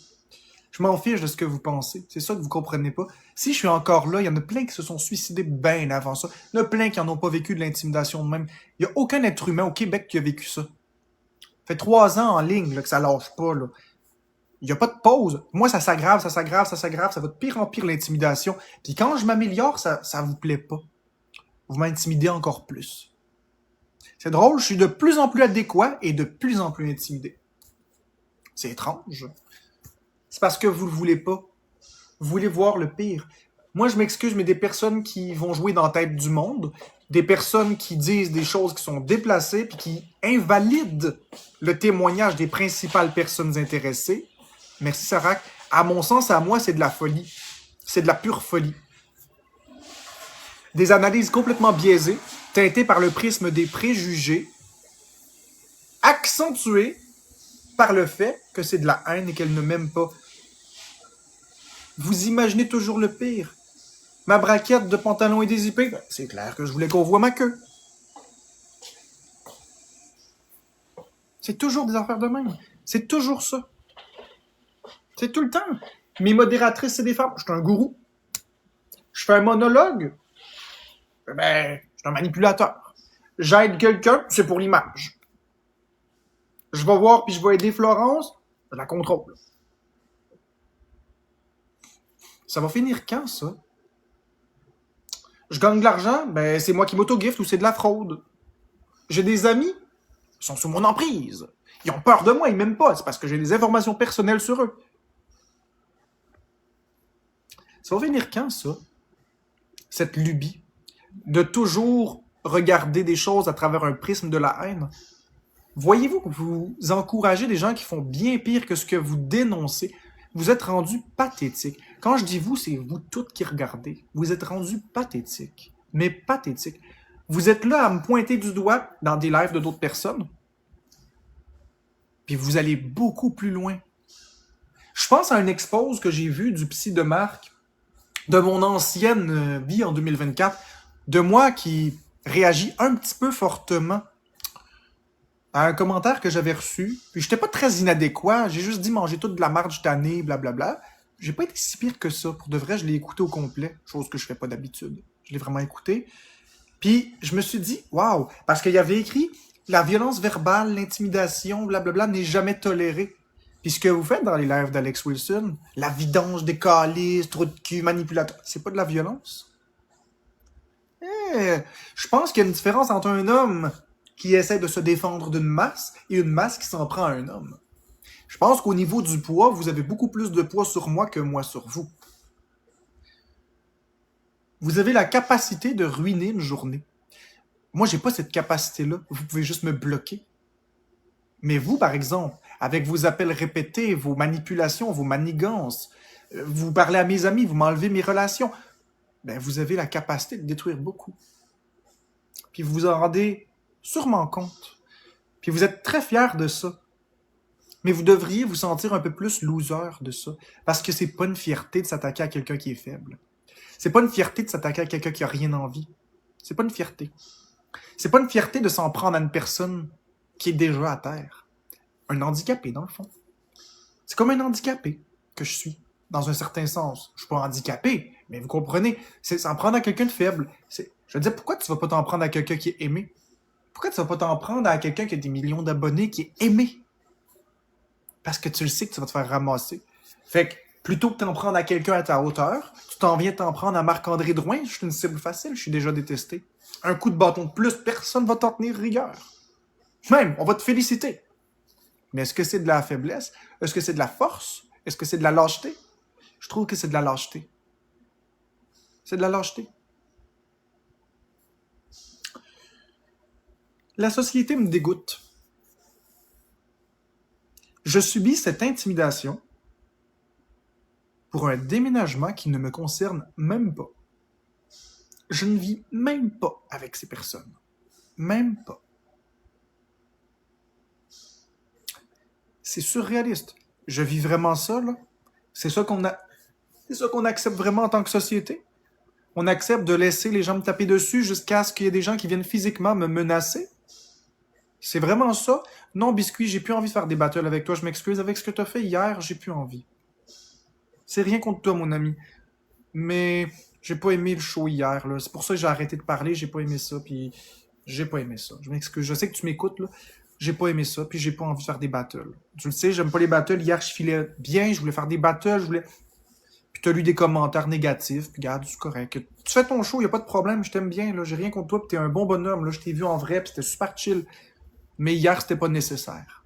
Je m'en fiche de ce que vous pensez. C'est ça que vous comprenez pas. Si je suis encore là, il y en a plein qui se sont suicidés bien avant ça. Il y en a plein qui n'en ont pas vécu de l'intimidation de même. Il n'y a aucun être humain au Québec qui a vécu ça. Ça fait 3 ans en ligne là, que ça lâche pas. Là. Il n'y a pas de pause. Moi, ça s'aggrave, ça s'aggrave, ça s'aggrave. Ça va de pire en pire l'intimidation. Puis quand je m'améliore, ça vous plaît pas. Vous m'intimidez encore plus. C'est drôle, je suis de plus en plus adéquat et de plus en plus intimidé. C'est étrange. C'est parce que vous le voulez pas. Vous voulez voir le pire. Moi, je m'excuse, mais des personnes qui vont jouer dans la tête du monde, des personnes qui disent des choses qui sont déplacées puis qui invalident le témoignage des principales personnes intéressées. Merci, Sarah. À mon sens, à moi, c'est de la folie. C'est de la pure folie. Des analyses complètement biaisées, teintées par le prisme des préjugés, accentuées par le fait que c'est de la haine et qu'elle ne m'aime pas. Vous imaginez toujours le pire. Ma braquette de pantalon est dézippée. Ben, c'est clair que je voulais qu'on voit ma queue. C'est toujours des affaires de même. C'est toujours ça. C'est tout le temps. Mes modératrices, c'est des femmes. Je suis un gourou. Je fais un monologue. Ben, je suis un manipulateur. J'aide quelqu'un, c'est pour l'image. Je vais voir puis je vais aider Florence, je la contrôle. Ça va finir quand, ça? Je gagne de l'argent, ben c'est moi qui m'auto-gift ou c'est de la fraude. J'ai des amis, ils sont sous mon emprise. Ils ont peur de moi, ils m'aiment pas. C'est parce que j'ai des informations personnelles sur eux. Ça va finir quand, ça? Cette lubie de toujours regarder des choses à travers un prisme de la haine. Voyez-vous que vous encouragez des gens qui font bien pire que ce que vous dénoncez. Vous êtes rendus pathétiques. Quand je dis vous, c'est vous toutes qui regardez. Vous êtes rendus pathétiques. Mais pathétiques. Vous êtes là à me pointer du doigt dans des lives de d'autres personnes. Puis vous allez beaucoup plus loin. Je pense à un expose que j'ai vu du psy de Marc, de mon ancienne vie en 2024, de moi qui réagit un petit peu fortement à un commentaire que j'avais reçu. Puis j'étais pas très inadéquat, j'ai juste dit manger toute de la marge tannée, blablabla. J'ai pas été si pire que ça. Pour de vrai, je l'ai écouté au complet, chose que je fais pas d'habitude. Je l'ai vraiment écouté. Puis je me suis dit, waouh, parce qu'il y avait écrit la violence verbale, l'intimidation, blablabla, n'est jamais tolérée. Puis ce que vous faites dans les lives d'Alex Wilson, la vidange des calices, trou de cul, manipulateur, c'est pas de la violence. Je pense qu'il y a une différence entre un homme qui essaie de se défendre d'une masse et une masse qui s'en prend à un homme. Je pense qu'au niveau du poids, vous avez beaucoup plus de poids sur moi que moi sur vous. Vous avez la capacité de ruiner une journée. Moi, j'ai pas cette capacité-là. Vous pouvez juste me bloquer. Mais vous, par exemple, avec vos appels répétés, vos manipulations, vos manigances, vous parlez à mes amis, vous m'enlevez mes relations, ben vous avez la capacité de détruire beaucoup. Puis vous vous en rendez sûrement compte. Puis vous êtes très fiers de ça. Mais vous devriez vous sentir un peu plus loser de ça. Parce que c'est pas une fierté de s'attaquer à quelqu'un qui est faible. C'est pas une fierté de s'attaquer à quelqu'un qui a rien envie. C'est pas une fierté. C'est pas une fierté de s'en prendre à une personne qui est déjà à terre. Un handicapé, dans le fond. C'est comme un handicapé que je suis, dans un certain sens. Je suis pas handicapé, mais vous comprenez, c'est s'en prendre à quelqu'un de faible. Je veux dire, pourquoi tu vas pas t'en prendre à quelqu'un qui est aimé? Pourquoi tu vas pas t'en prendre à quelqu'un qui a des millions d'abonnés, qui est aimé? Parce que tu le sais que tu vas te faire ramasser. Fait que, plutôt que t'en prendre à quelqu'un à ta hauteur, tu t'en viens t'en prendre à Marc-André Drouin, je suis une cible facile, je suis déjà détesté. Un coup de bâton de plus, personne va t'en tenir rigueur. Même, on va te féliciter. Mais est-ce que c'est de la faiblesse? Est-ce que c'est de la force? Est-ce que c'est de la lâcheté? Je trouve que c'est de la lâcheté. C'est de la lâcheté. La société me dégoûte. Je subis cette intimidation pour un déménagement qui ne me concerne même pas. Je ne vis même pas avec ces personnes. Même pas. C'est surréaliste. Je vis vraiment ça, là. C'est ça qu'on accepte vraiment en tant que société. On accepte de laisser les gens me taper dessus jusqu'à ce qu'il y ait des gens qui viennent physiquement me menacer. C'est vraiment ça. Non, Biscuit, j'ai plus envie de faire des battles avec toi. Je m'excuse. Avec ce que t'as fait hier, j'ai plus envie. C'est rien contre toi, mon ami. Mais j'ai pas aimé le show hier, là. C'est pour ça que j'ai arrêté de parler. J'ai pas aimé ça, puis j'ai pas aimé ça. Je m'excuse. Je sais que tu m'écoutes, là. J'ai pas aimé ça, puis j'ai pas envie de faire des battles. Tu le sais, j'aime pas les battles. Hier, je filais bien. Je voulais faire des battles. Puis t'as lu des commentaires négatifs. Puis regarde, c'est correct. Tu fais ton show, y a pas de problème. Je t'aime bien, là. J'ai rien contre toi, puis t'es un bon bonhomme, là. Je t'ai vu en vrai, puis c'était super chill. Mais hier, c'était pas nécessaire.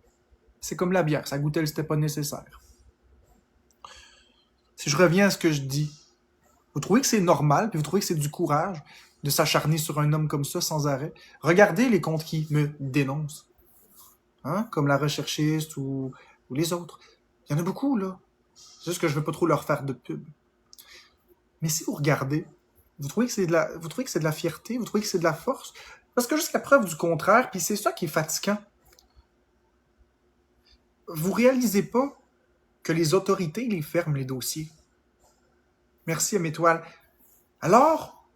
C'est comme la bière, ça goûtait, c'était pas nécessaire. Si je reviens à ce que je dis, vous trouvez que c'est normal, puis vous trouvez que c'est du courage de s'acharner sur un homme comme ça sans arrêt? Regardez les comptes qui me dénoncent. Hein? Comme la recherchiste ou les autres. Il y en a beaucoup, là. C'est juste que je veux pas trop leur faire de pub. Mais si vous regardez, vous trouvez que c'est de la fierté? Vous trouvez que c'est de la force? Parce que jusqu'à preuve du contraire, puis c'est ça qui est fatigant. Vous réalisez pas que les autorités les ferment les dossiers. Merci à mes toiles. Alors,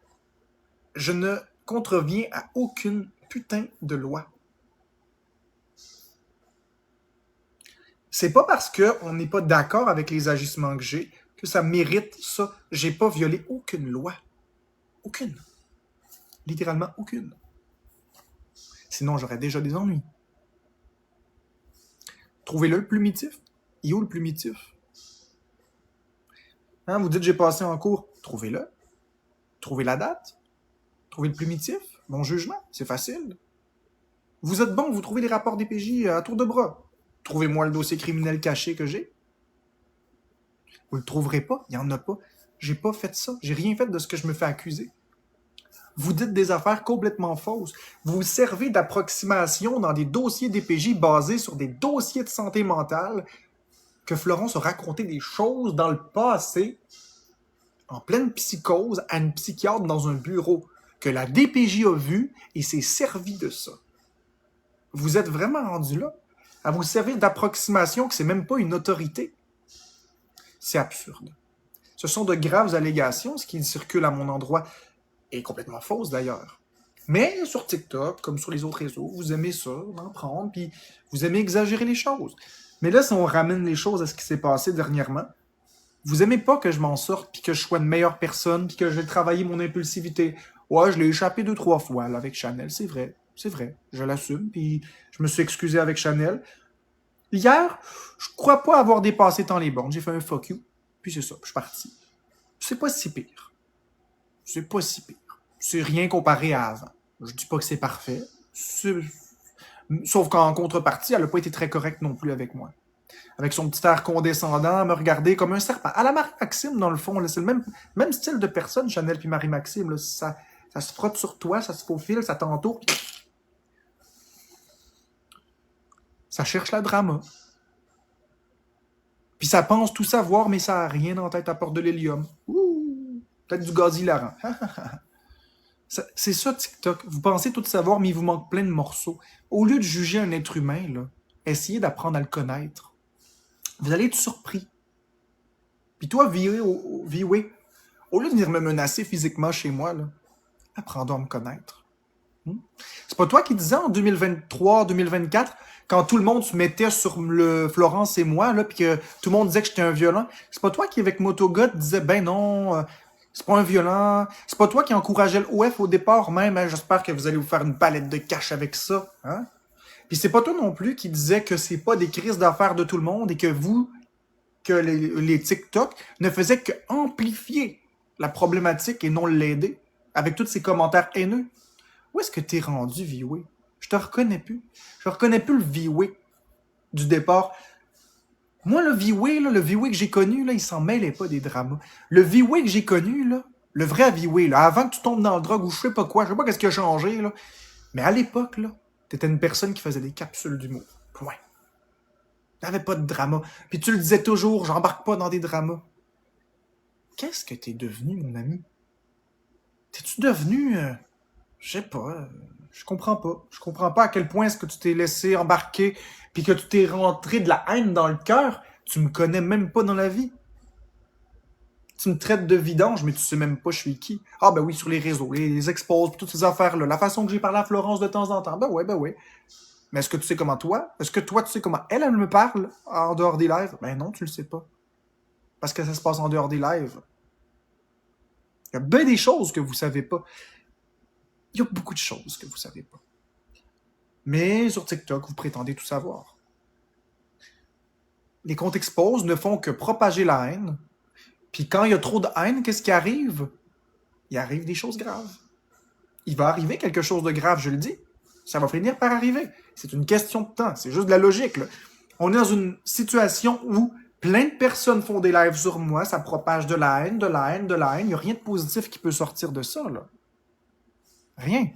je ne contreviens à aucune putain de loi. C'est pas parce qu'on n'est pas d'accord avec les agissements que j'ai que ça mérite ça. J'ai pas violé aucune loi. Aucune. Littéralement aucune. Sinon, j'aurais déjà des ennuis. Trouvez-le le plumitif. Il est où le plumitif? Hein, vous dites j'ai passé en cours. Trouvez-le. Trouvez la date. Trouvez le plumitif. Mon jugement. C'est facile. Vous êtes bon, vous trouvez les rapports DPJ à tour de bras. Trouvez-moi le dossier criminel caché que j'ai. Vous le trouverez pas. Il n'y en a pas. J'ai pas fait ça. J'ai rien fait de ce que je me fais accuser. Vous dites des affaires complètement fausses. Vous vous servez d'approximation dans des dossiers DPJ basés sur des dossiers de santé mentale que Florence a raconté des choses dans le passé en pleine psychose à une psychiatre dans un bureau que la DPJ a vu et s'est servi de ça. Vous êtes vraiment rendu là à vous servir d'approximation que c'est même pas une autorité. C'est absurde. Ce sont de graves allégations, ce qui circule à mon endroit est complètement fausse d'ailleurs. Mais sur TikTok, comme sur les autres réseaux, vous aimez ça, d'en prendre, puis vous aimez exagérer les choses. Mais là, si on ramène les choses à ce qui s'est passé dernièrement, vous aimez pas que je m'en sorte, puis que je sois une meilleure personne, puis que je vais travailler mon impulsivité. Ouais, je l'ai échappé 2-3 fois là, avec Chanel, c'est vrai, je l'assume, puis je me suis excusé avec Chanel. Hier, je crois pas avoir dépassé tant les bornes, j'ai fait un fuck you, puis c'est ça, je suis parti. C'est pas si pire. C'est pas si pire. C'est rien comparé à avant. Je dis pas que c'est parfait. Sauf qu'en contrepartie, elle a pas été très correcte non plus avec moi. Avec son petit air condescendant, me regarder comme un serpent. À la Marie-Maxime, dans le fond, là, c'est le même style de personne, Chanel puis Marie-Maxime. Là, ça se frotte sur toi, ça se faufile, ça t'entoure. Ça cherche la drama. Puis ça pense tout savoir, mais ça a rien en tête à part de l'hélium. Ouh! Peut-être du gaz hilarant. C'est ça, TikTok. Vous pensez tout savoir, mais il vous manque plein de morceaux. Au lieu de juger un être humain, là, essayez d'apprendre à le connaître. Vous allez être surpris. Puis toi, Viwé, au lieu de venir me menacer physiquement chez moi, là, apprends donc à me connaître. C'est pas toi qui disais en 2023, 2024, quand tout le monde se mettait sur le Florence et moi, là, puis que tout le monde disait que j'étais un violent, c'est pas toi qui, avec Motogot, disais, ben non, c'est pas un violent, c'est pas toi qui encourageais le OF au départ même, hein, j'espère que vous allez vous faire une palette de cash avec ça, hein? Puis c'est pas toi non plus qui disais que c'est pas des crises d'affaires de tout le monde et que les TikTok ne faisaient que amplifier la problématique et non l'aider, avec tous ces commentaires haineux. Où est-ce que t'es rendu, Viwé? Je te reconnais plus. Je reconnais plus le Viwé du départ. Moi, le V-Way, là, le V-Way que j'ai connu, là, il s'en mêlait pas des dramas. Le V-Way que j'ai connu, là, le vrai V-Way, là, avant que tu tombes dans le drogue ou je sais pas quoi, je sais pas qu'est-ce qui a changé, là. Mais à l'époque, là, t'étais une personne qui faisait des capsules d'humour. Point. T'avais pas de drama. Puis tu le disais toujours, j'embarque pas dans des dramas. Qu'est-ce que t'es devenu, mon ami? T'es-tu devenu, je sais pas, je comprends pas. Je comprends pas à quel point est-ce que tu t'es laissé embarquer puis que tu t'es rentré de la haine dans le cœur. Tu me connais même pas dans la vie. Tu me traites de vidange, mais tu sais même pas je suis qui. Ah ben oui, sur les réseaux, les exposes, toutes ces affaires-là. La façon que j'ai parlé à Florence de temps en temps. Ben ouais, ben ouais. Mais est-ce que tu sais comment toi? Est-ce que toi, tu sais comment elle me parle en dehors des lives? Ben non, tu le sais pas. Parce que ça se passe en dehors des lives. Il y a bien des choses que vous savez pas. Il y a beaucoup de choses que vous savez pas. Mais sur TikTok, vous prétendez tout savoir. Les comptes expose ne font que propager la haine. Puis quand il y a trop de haine, qu'est-ce qui arrive? Il arrive des choses graves. Il va arriver quelque chose de grave, je le dis. Ça va finir par arriver. C'est une question de temps. C'est juste de la logique, là. On est dans une situation où plein de personnes font des lives sur moi, ça propage de la haine, de la haine, de la haine. Il n'y a rien de positif qui peut sortir de ça, là. Rien.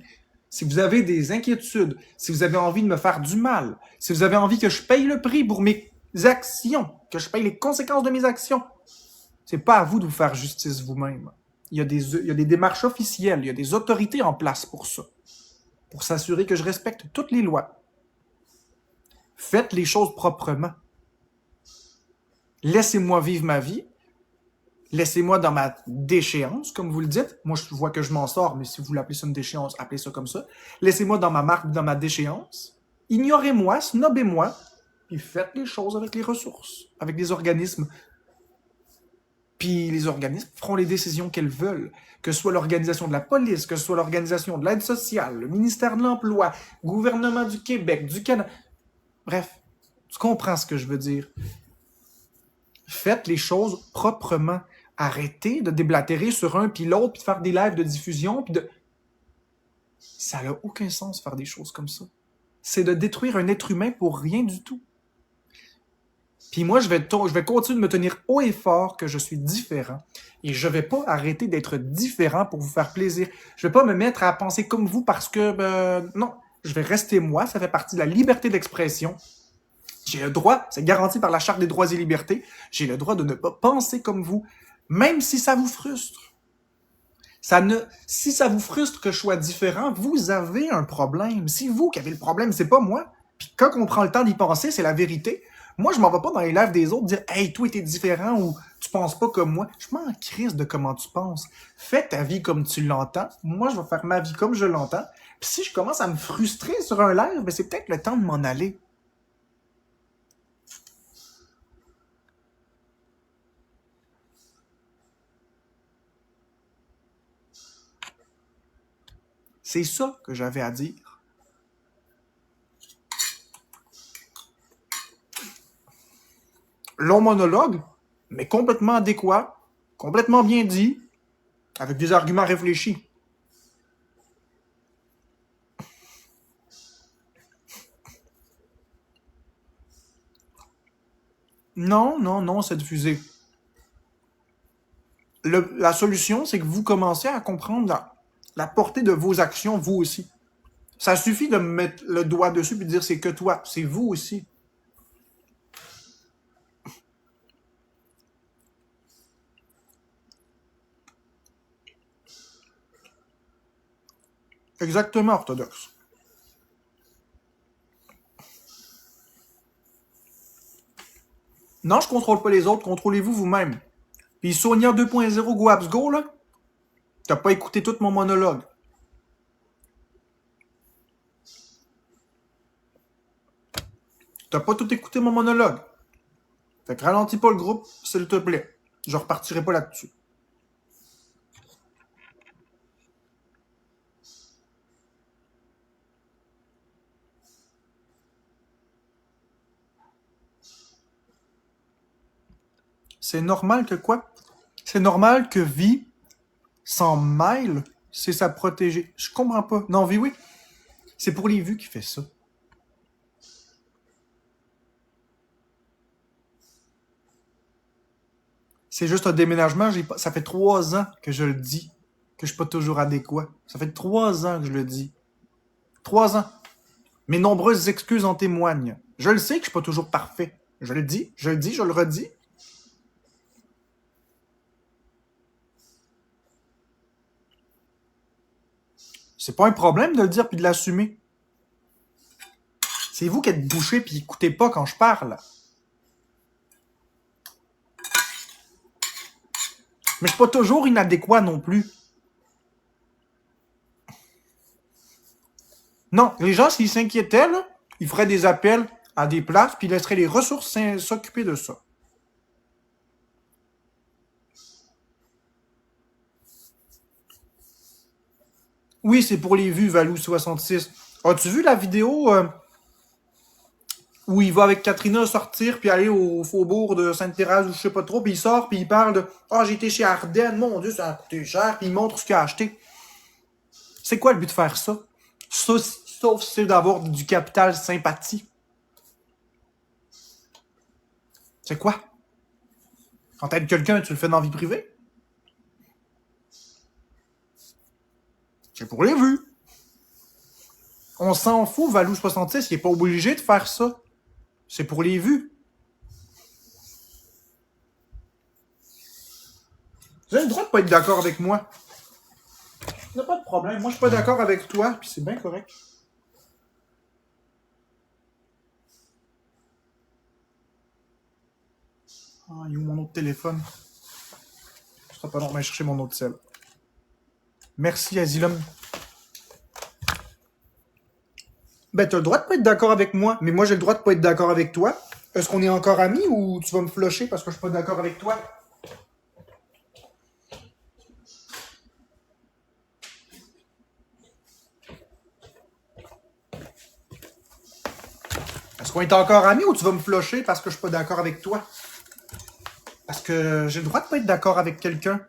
Si vous avez des inquiétudes, si vous avez envie de me faire du mal, si vous avez envie que je paye le prix pour mes actions, que je paye les conséquences de mes actions, c'est pas à vous de vous faire justice vous-même. Il y a des démarches officielles, il y a des autorités en place pour ça, pour s'assurer que je respecte toutes les lois. Faites les choses proprement. Laissez-moi vivre ma vie. Laissez-moi dans ma déchéance, comme vous le dites. Moi, je vois que je m'en sors, mais si vous l'appelez ça une déchéance, appelez ça comme ça. Laissez-moi dans ma marque, dans ma déchéance. Ignorez-moi, snobez-moi, puis faites les choses avec les ressources, avec les organismes. Puis les organismes feront les décisions qu'elles veulent, que ce soit l'organisation de la police, que ce soit l'organisation de l'aide sociale, le ministère de l'Emploi, le gouvernement du Québec, du Canada. Bref, tu comprends ce que je veux dire. Faites les choses proprement. Arrêtez de déblatérer sur un puis l'autre, puis de faire des lives de diffusion, puis de... Ça n'a aucun sens faire des choses comme ça. C'est de détruire un être humain pour rien du tout. Puis moi, je vais continuer de me tenir haut et fort que je suis différent. Et je vais pas arrêter d'être différent pour vous faire plaisir. Je vais pas me mettre à penser comme vous parce que, non. Je vais rester moi, ça fait partie de la liberté d'expression. J'ai le droit, c'est garanti par la Charte des droits et libertés, j'ai le droit de ne pas penser comme vous, même si ça vous frustre. Si ça vous frustre que je sois différent, vous avez un problème. C'est vous qui avez le problème, c'est pas moi. Puis quand on prend le temps d'y penser, c'est la vérité. Moi, je m'en vais pas dans les lives des autres dire « Hey, toi, t'es différent » ou « Tu penses pas comme moi ». Je m'en crisse de comment tu penses. Fais ta vie comme tu l'entends. Moi, je vais faire ma vie comme je l'entends. Puis si je commence à me frustrer sur un live, ben c'est peut-être le temps de m'en aller. C'est ça que j'avais à dire. Long monologue, mais complètement adéquat, complètement bien dit, avec des arguments réfléchis. Non, non, non, cette fusée. La solution, c'est que vous commencez à comprendre la portée de vos actions, vous aussi. Ça suffit de me mettre le doigt dessus et de dire c'est que toi, c'est vous aussi. Exactement orthodoxe. Non, je contrôle pas les autres, contrôlez-vous vous-même. Puis Sonia 2.0 Go Abs Go, là, t'as pas écouté tout mon monologue. T'as pas tout écouté mon monologue. Fait que ralentis pas le groupe, s'il te plaît. Je repartirai pas là-dessus. C'est normal que quoi? C'est normal que vie s'en mêle, c'est sa protégée. Je comprends pas. Non, vie, oui. C'est pour les vues qu'il fait ça. C'est juste un déménagement. Ça fait 3 ans que je le dis, que je suis pas toujours adéquat. Ça fait 3 ans que je le dis. 3 ans. Mes nombreuses excuses en témoignent. Je le sais que je suis pas toujours parfait. Je le dis, je le redis. C'est pas un problème de le dire puis de l'assumer. C'est vous qui êtes bouché puis écoutez pas quand je parle. Mais je suis pas toujours inadéquat non plus. Non, les gens, s'ils s'inquiétaient, là, ils feraient des appels à des places puis ils laisseraient les ressources s'occuper de ça. Oui, c'est pour les vues, Valou66. As-tu vu la vidéo où il va avec Katrina sortir puis aller au faubourg de Sainte-Thérèse ou je sais pas trop, puis il sort puis il parle de « Ah, j'ai été chez Ardennes, mon Dieu, ça a coûté cher », puis il montre ce qu'il a acheté. C'est quoi le but de faire ça? Sauf c'est d'avoir du capital sympathie. C'est quoi? Quand t'aides quelqu'un, tu le fais dans la vie privée? C'est pour les vues. On s'en fout, Valou66, il est pas obligé de faire ça. C'est pour les vues. Vous avez le droit de pas être d'accord avec moi. Il n'y a pas de problème. Moi, je suis pas d'accord avec toi, puis c'est bien correct. Ah, il est où mon autre téléphone? Ce sera pas long, mais chercher mon autre sel. Merci, Asylum. Ben, t'as le droit de pas être d'accord avec moi, mais moi, j'ai le droit de pas être d'accord avec toi. Est-ce qu'on est encore amis ou tu vas me flusher parce que je suis pas d'accord avec toi? Est-ce qu'on est encore amis ou tu vas me flusher parce que je suis pas d'accord avec toi? Parce que j'ai le droit de pas être d'accord avec quelqu'un.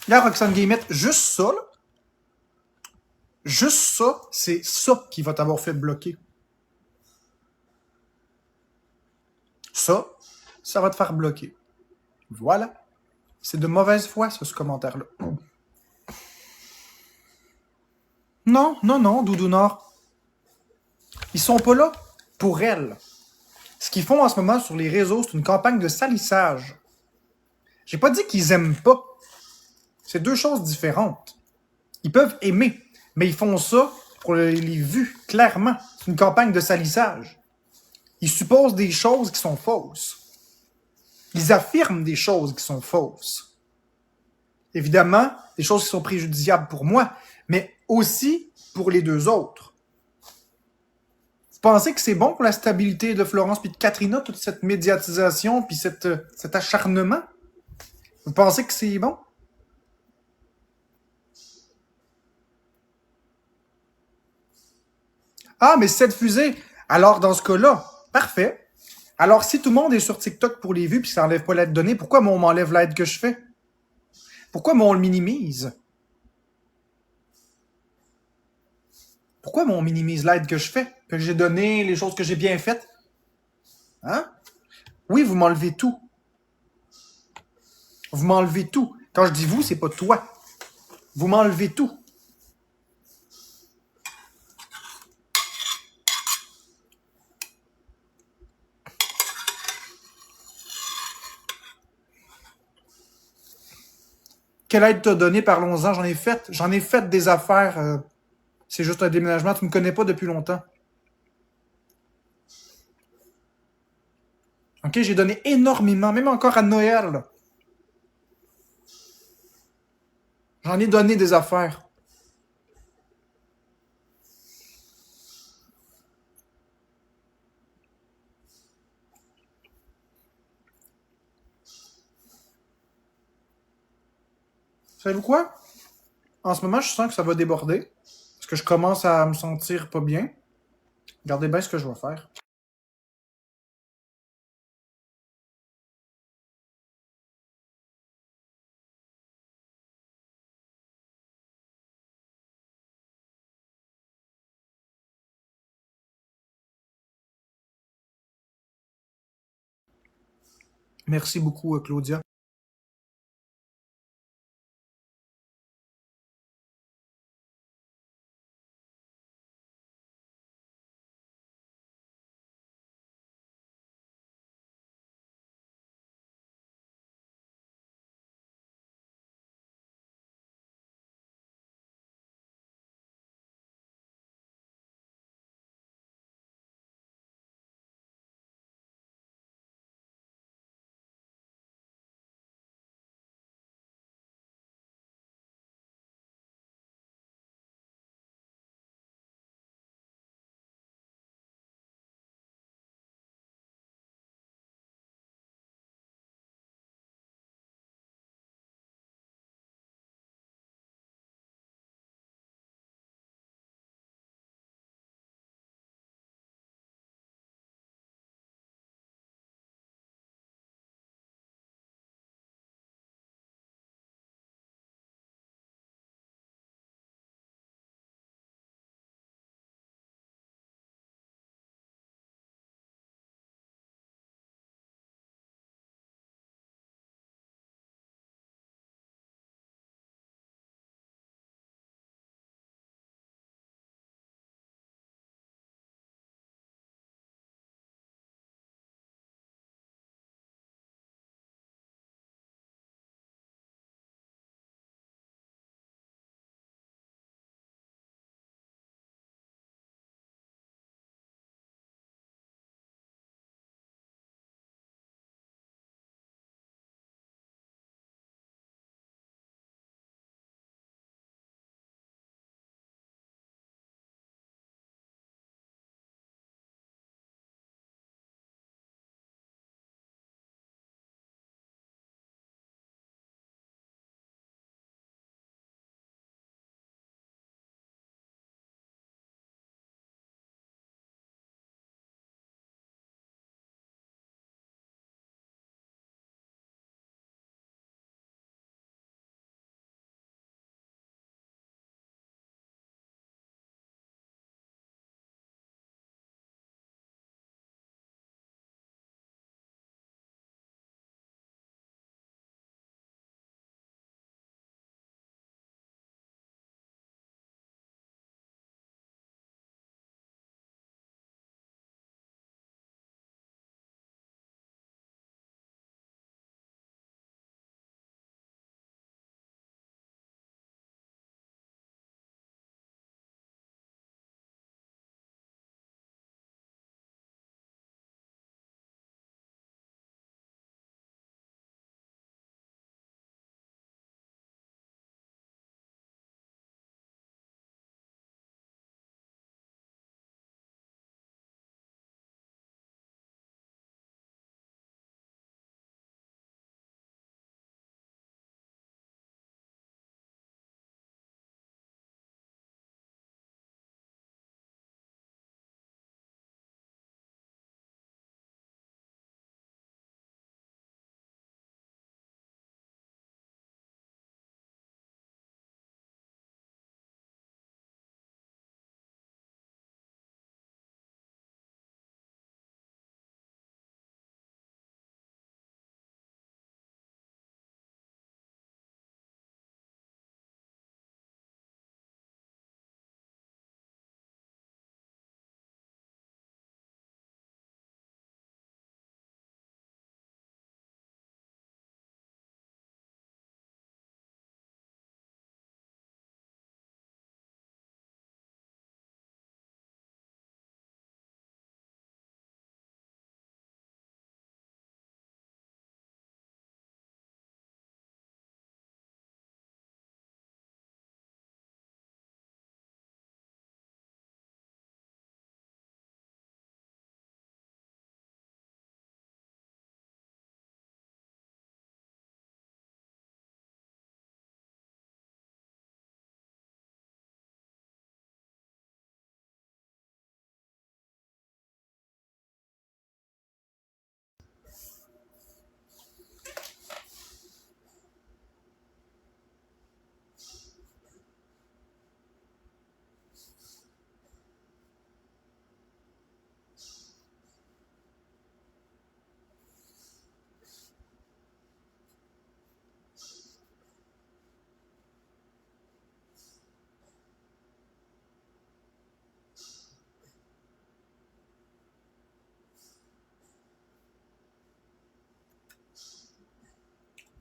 Là, Roxane Guillemette, juste ça, là, juste ça, c'est ça qui va t'avoir fait bloquer. Ça va te faire bloquer. Voilà. C'est de mauvaise foi, ce commentaire-là. Non, non, non, Doudou Nord. Ils sont pas là pour elle. Ce qu'ils font en ce moment sur les réseaux, c'est une campagne de salissage. J'ai pas dit qu'ils aiment pas. C'est deux choses différentes. Ils peuvent aimer, mais ils font ça pour les vues, clairement. C'est une campagne de salissage. Ils supposent des choses qui sont fausses. Ils affirment des choses qui sont fausses. Évidemment, des choses qui sont préjudiciables pour moi, mais aussi pour les deux autres. Vous pensez que c'est bon pour la stabilité de Florence puis de Katrina, toute cette médiatisation puis cet acharnement? Vous pensez que c'est bon? Ah, mais cette fusée! Alors, dans ce cas-là, parfait. Alors, si tout le monde est sur TikTok pour les vues puis ça n'enlève pas l'aide donnée, pourquoi moi, on m'enlève l'aide que je fais? Pourquoi moi, on le minimise? Pourquoi moi, on minimise l'aide que je fais? Que j'ai donné, les choses que j'ai bien faites? Hein? Oui, vous m'enlevez tout. Vous m'enlevez tout. Quand je dis vous, c'est pas toi. Vous m'enlevez tout. Quelle aide t'as donné? Parlons-en. J'en ai fait. J'en ai fait des affaires. C'est juste un déménagement. Tu me connais pas depuis longtemps. OK? J'ai donné énormément. Même encore à Noël. Là. J'en ai donné des affaires. Savez-vous quoi? En ce moment, je sens que ça va déborder. Parce que je commence à me sentir pas bien. Regardez bien ce que je vais faire. Merci beaucoup, Claudia.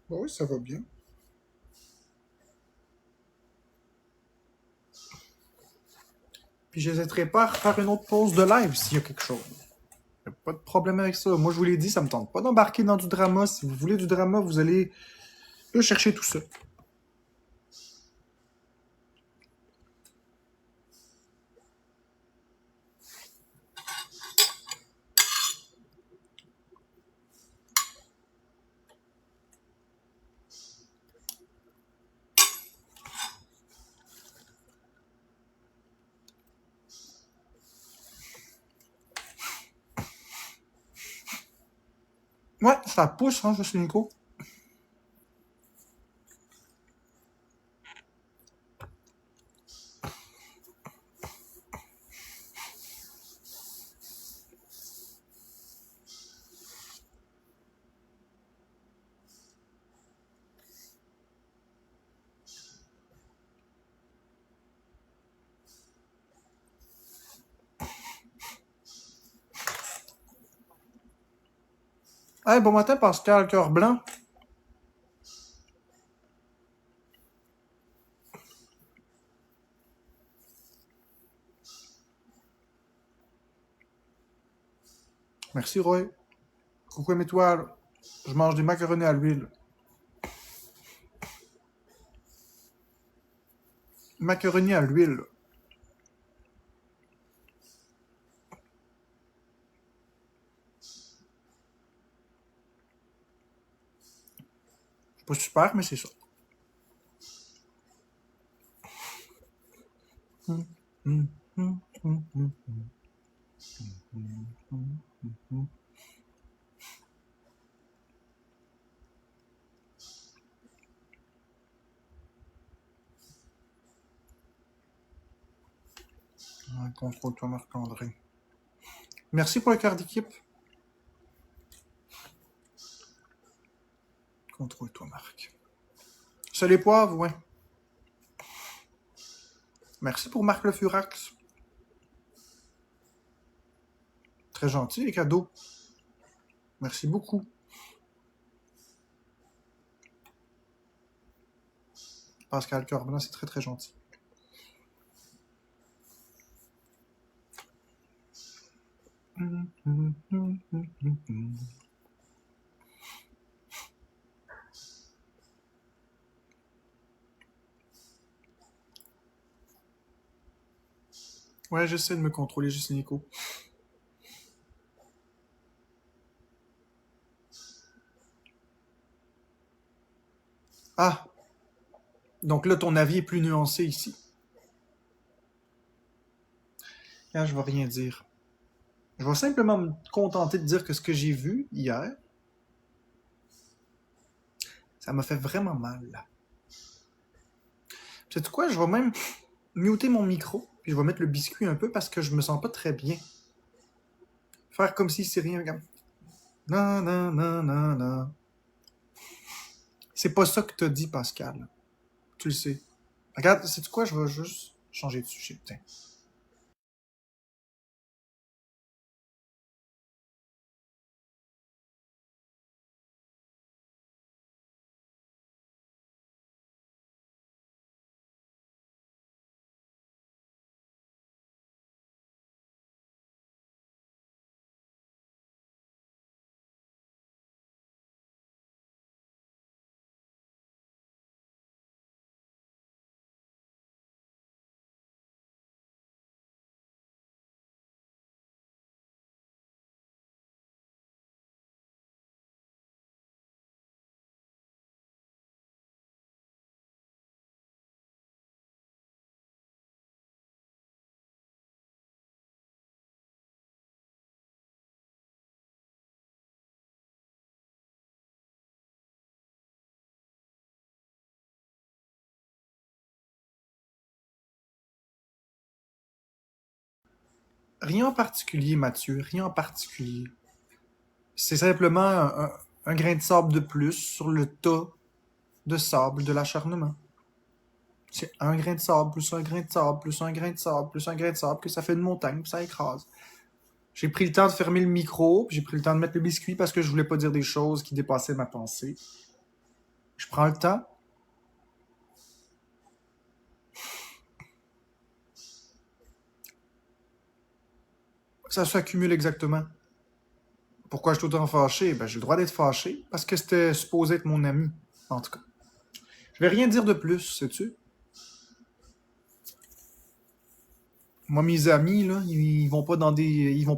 Bon, oui, ça va bien. Puis j'hésiterai pas à refaire une autre pause de live s'il y a quelque chose. Y a pas de problème avec ça. Moi, je vous l'ai dit, ça me tente pas d'embarquer dans du drama. Si vous voulez du drama, vous allez le chercher tout ça. Ouais, ça pousse, hein, je suis Nico. Hey, bon matin, Pascal, cœur blanc. Merci, Roy. Coucou mes toiles. Je mange des macaronis à l'huile. Macaronis à l'huile. C'est pas super, mais c'est ça. Contrôle-toi, Marc-André. Merci pour le cœur d'équipe. Contrôle-toi, Marc. Ça les poivres, ouais. Merci pour Marc Le Furax. Très gentil, les cadeaux. Merci beaucoup. Pascal Cœur Blanc, c'est très très gentil. Ouais, j'essaie de me contrôler, juste Nico. Ah! Donc là, ton avis est plus nuancé ici. Là, je vais rien dire. Je vais simplement me contenter de dire que ce que j'ai vu hier, ça m'a fait vraiment mal. Sais-tu quoi? Je vais même muter mon micro, puis je vais mettre le biscuit un peu parce que je me sens pas très bien. Faire comme si c'est rien. Regarde. Non, non, non, non, non. C'est pas ça que t'as dit, Pascal. Tu le sais. Regarde, sais-tu quoi? Je vais juste changer de sujet. Tiens. Rien en particulier, Mathieu. Rien en particulier. C'est simplement un grain de sable de plus sur le tas de sable de l'acharnement. C'est un grain de sable, plus un grain de sable, plus un grain de sable, plus un grain de sable, que ça fait une montagne, puis ça écrase. J'ai pris le temps de fermer le micro, puis j'ai pris le temps de mettre le biscuit parce que je voulais pas dire des choses qui dépassaient ma pensée. Je prends le temps. Ça s'accumule exactement. Pourquoi je suis autant fâché? Ben, j'ai le droit d'être fâché parce que c'était supposé être mon ami, en tout cas. Je vais rien dire de plus, sais-tu? Moi, mes amis, là, ils vont pas dans des, ils vont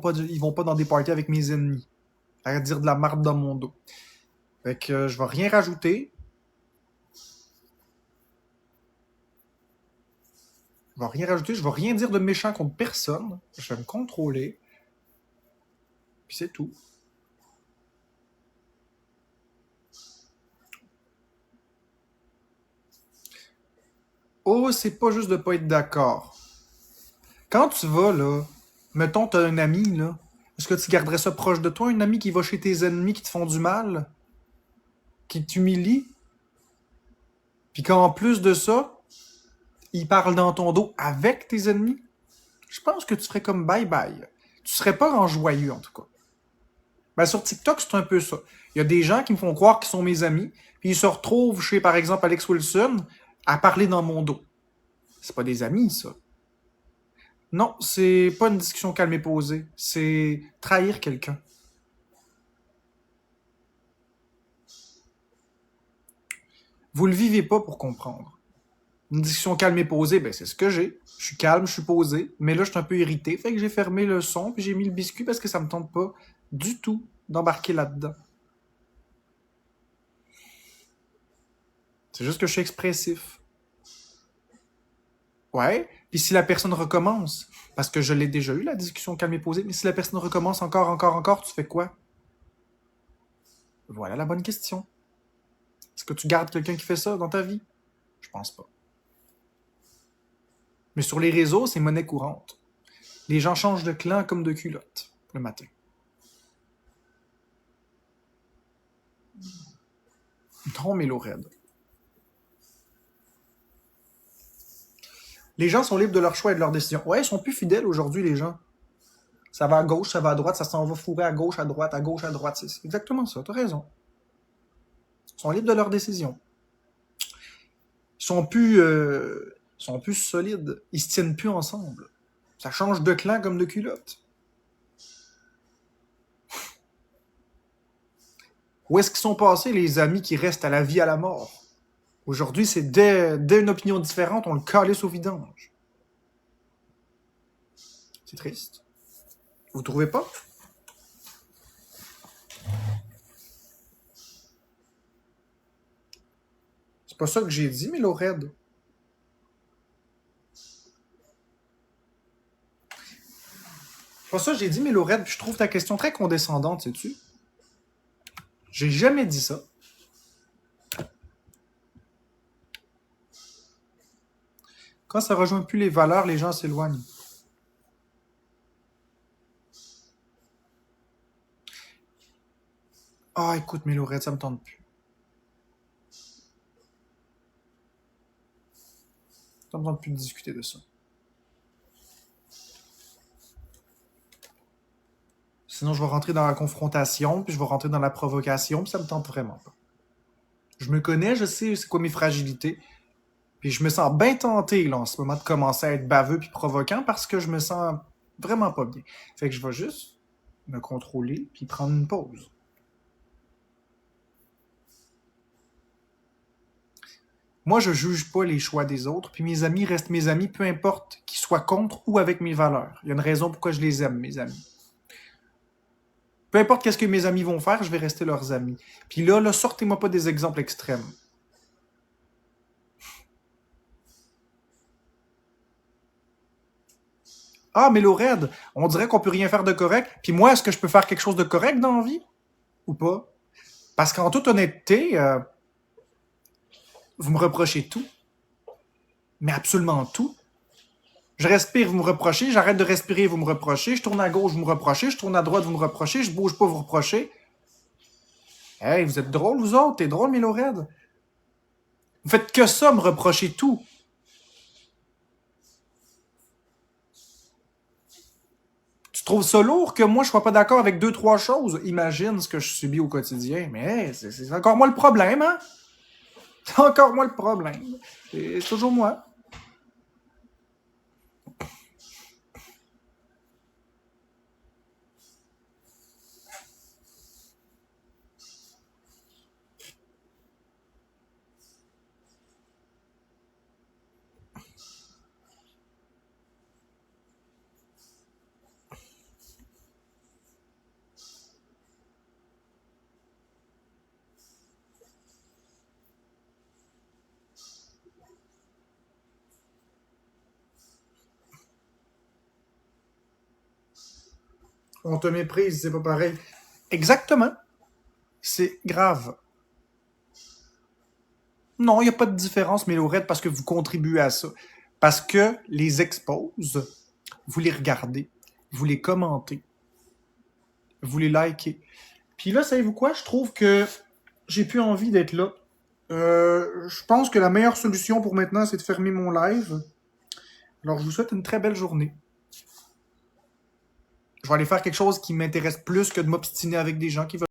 pas dans des parties avec mes ennemis. À dire de la marde dans mon dos. Fait que je vais rien rajouter. Je vais rien rajouter, je vais rien dire de méchant contre personne. Je vais me contrôler. Puis c'est tout. Oh, c'est pas juste de pas être d'accord. Quand tu vas, là, mettons, t'as un ami, là, est-ce que tu garderais ça proche de toi, un ami qui va chez tes ennemis qui te font du mal? Qui t'humilie? Puis qu'en plus de ça, il parle dans ton dos avec tes ennemis? Je pense que tu ferais comme bye-bye. Tu serais pas en joyeux, en tout cas. Ben, sur TikTok, c'est un peu ça. Il y a des gens qui me font croire qu'ils sont mes amis, puis ils se retrouvent chez, par exemple, Alex Wilson, à parler dans mon dos. C'est pas des amis, ça. Non, c'est pas une discussion calme et posée. C'est trahir quelqu'un. Vous le vivez pas pour comprendre. Une discussion calme et posée, ben c'est ce que j'ai. Je suis calme, je suis posé, mais là, je suis un peu irrité. Fait que j'ai fermé le son, puis j'ai mis le biscuit parce que ça me tente pas du tout d'embarquer là-dedans. C'est juste que je suis expressif. Ouais, puis si la personne recommence, parce que je l'ai déjà eu, la discussion calme et posée, mais si la personne recommence encore, tu fais quoi? Voilà la bonne question. Est-ce que tu gardes quelqu'un qui fait ça dans ta vie? Je pense pas. Mais sur les réseaux, c'est monnaie courante. Les gens changent de clan comme de culotte le matin. Non, mais l'eau raide. Les gens sont libres de leur choix et de leurs décisions. Ouais, ils sont plus fidèles aujourd'hui, les gens. Ça va à gauche, ça va à droite, ça s'en va fourrer à gauche, à droite, à gauche, à droite. C'est exactement ça, t'as raison. Ils sont libres de leurs décisions. Ils sont plus solides. Ils se tiennent plus ensemble. Ça change de clan comme de culotte. Où est-ce qu'ils sont passés, les amis qui restent à la vie, à la mort? Aujourd'hui, c'est dès une opinion différente, on le calisse au vidange. C'est triste. Vous trouvez pas? C'est pas ça que j'ai dit, mais Red. C'est pas ça que j'ai dit, mais Red, puis je trouve ta question très condescendante, sais-tu? J'ai jamais dit ça. Quand ça rejoint plus les valeurs, les gens s'éloignent. Ah, écoute, Mélorette, ça me tente plus. Ça me tente plus de discuter de ça. Sinon, je vais rentrer dans la confrontation, puis je vais rentrer dans la provocation, puis ça me tente vraiment pas. Je me connais, je sais c'est quoi mes fragilités, puis je me sens bien tenté, là, en ce moment, de commencer à être baveux puis provoquant parce que je me sens vraiment pas bien. Fait que je vais juste me contrôler puis prendre une pause. Moi, je juge pas les choix des autres, puis mes amis restent mes amis, peu importe qu'ils soient contre ou avec mes valeurs. Il y a une raison pourquoi je les aime, mes amis. Peu importe qu'est-ce que mes amis vont faire, je vais rester leurs amis. Puis là, sortez-moi pas des exemples extrêmes. Ah, mais Red, on dirait qu'on peut rien faire de correct. Puis moi, est-ce que je peux faire quelque chose de correct dans la vie? Ou pas? Parce qu'en toute honnêteté, vous me reprochez tout. Mais absolument tout. Je respire, vous me reprochez. J'arrête de respirer, vous me reprochez. Je tourne à gauche, vous me reprochez. Je tourne à droite, vous me reprochez. Je bouge pas, vous reprochez. Hey, vous êtes drôles, vous autres. T'es drôle, Red. Vous faites que ça, me reprocher tout. Tu trouves ça lourd que moi, je sois pas d'accord avec 2-3 choses? Imagine ce que je subis au quotidien. Mais hey, c'est encore moi le problème, hein? C'est encore moi le problème. C'est toujours moi. On te méprise, c'est pas pareil. Exactement. C'est grave. Non, il n'y a pas de différence, Mélorette, parce que vous contribuez à ça. Parce que les expose, vous les regardez, vous les commentez, vous les likez. Puis là, savez-vous quoi? Je trouve que j'ai plus envie d'être là. Je pense que la meilleure solution pour maintenant, c'est de fermer mon live. Alors, je vous souhaite une très belle journée. Je vais aller faire quelque chose qui m'intéresse plus que de m'obstiner avec des gens qui veulent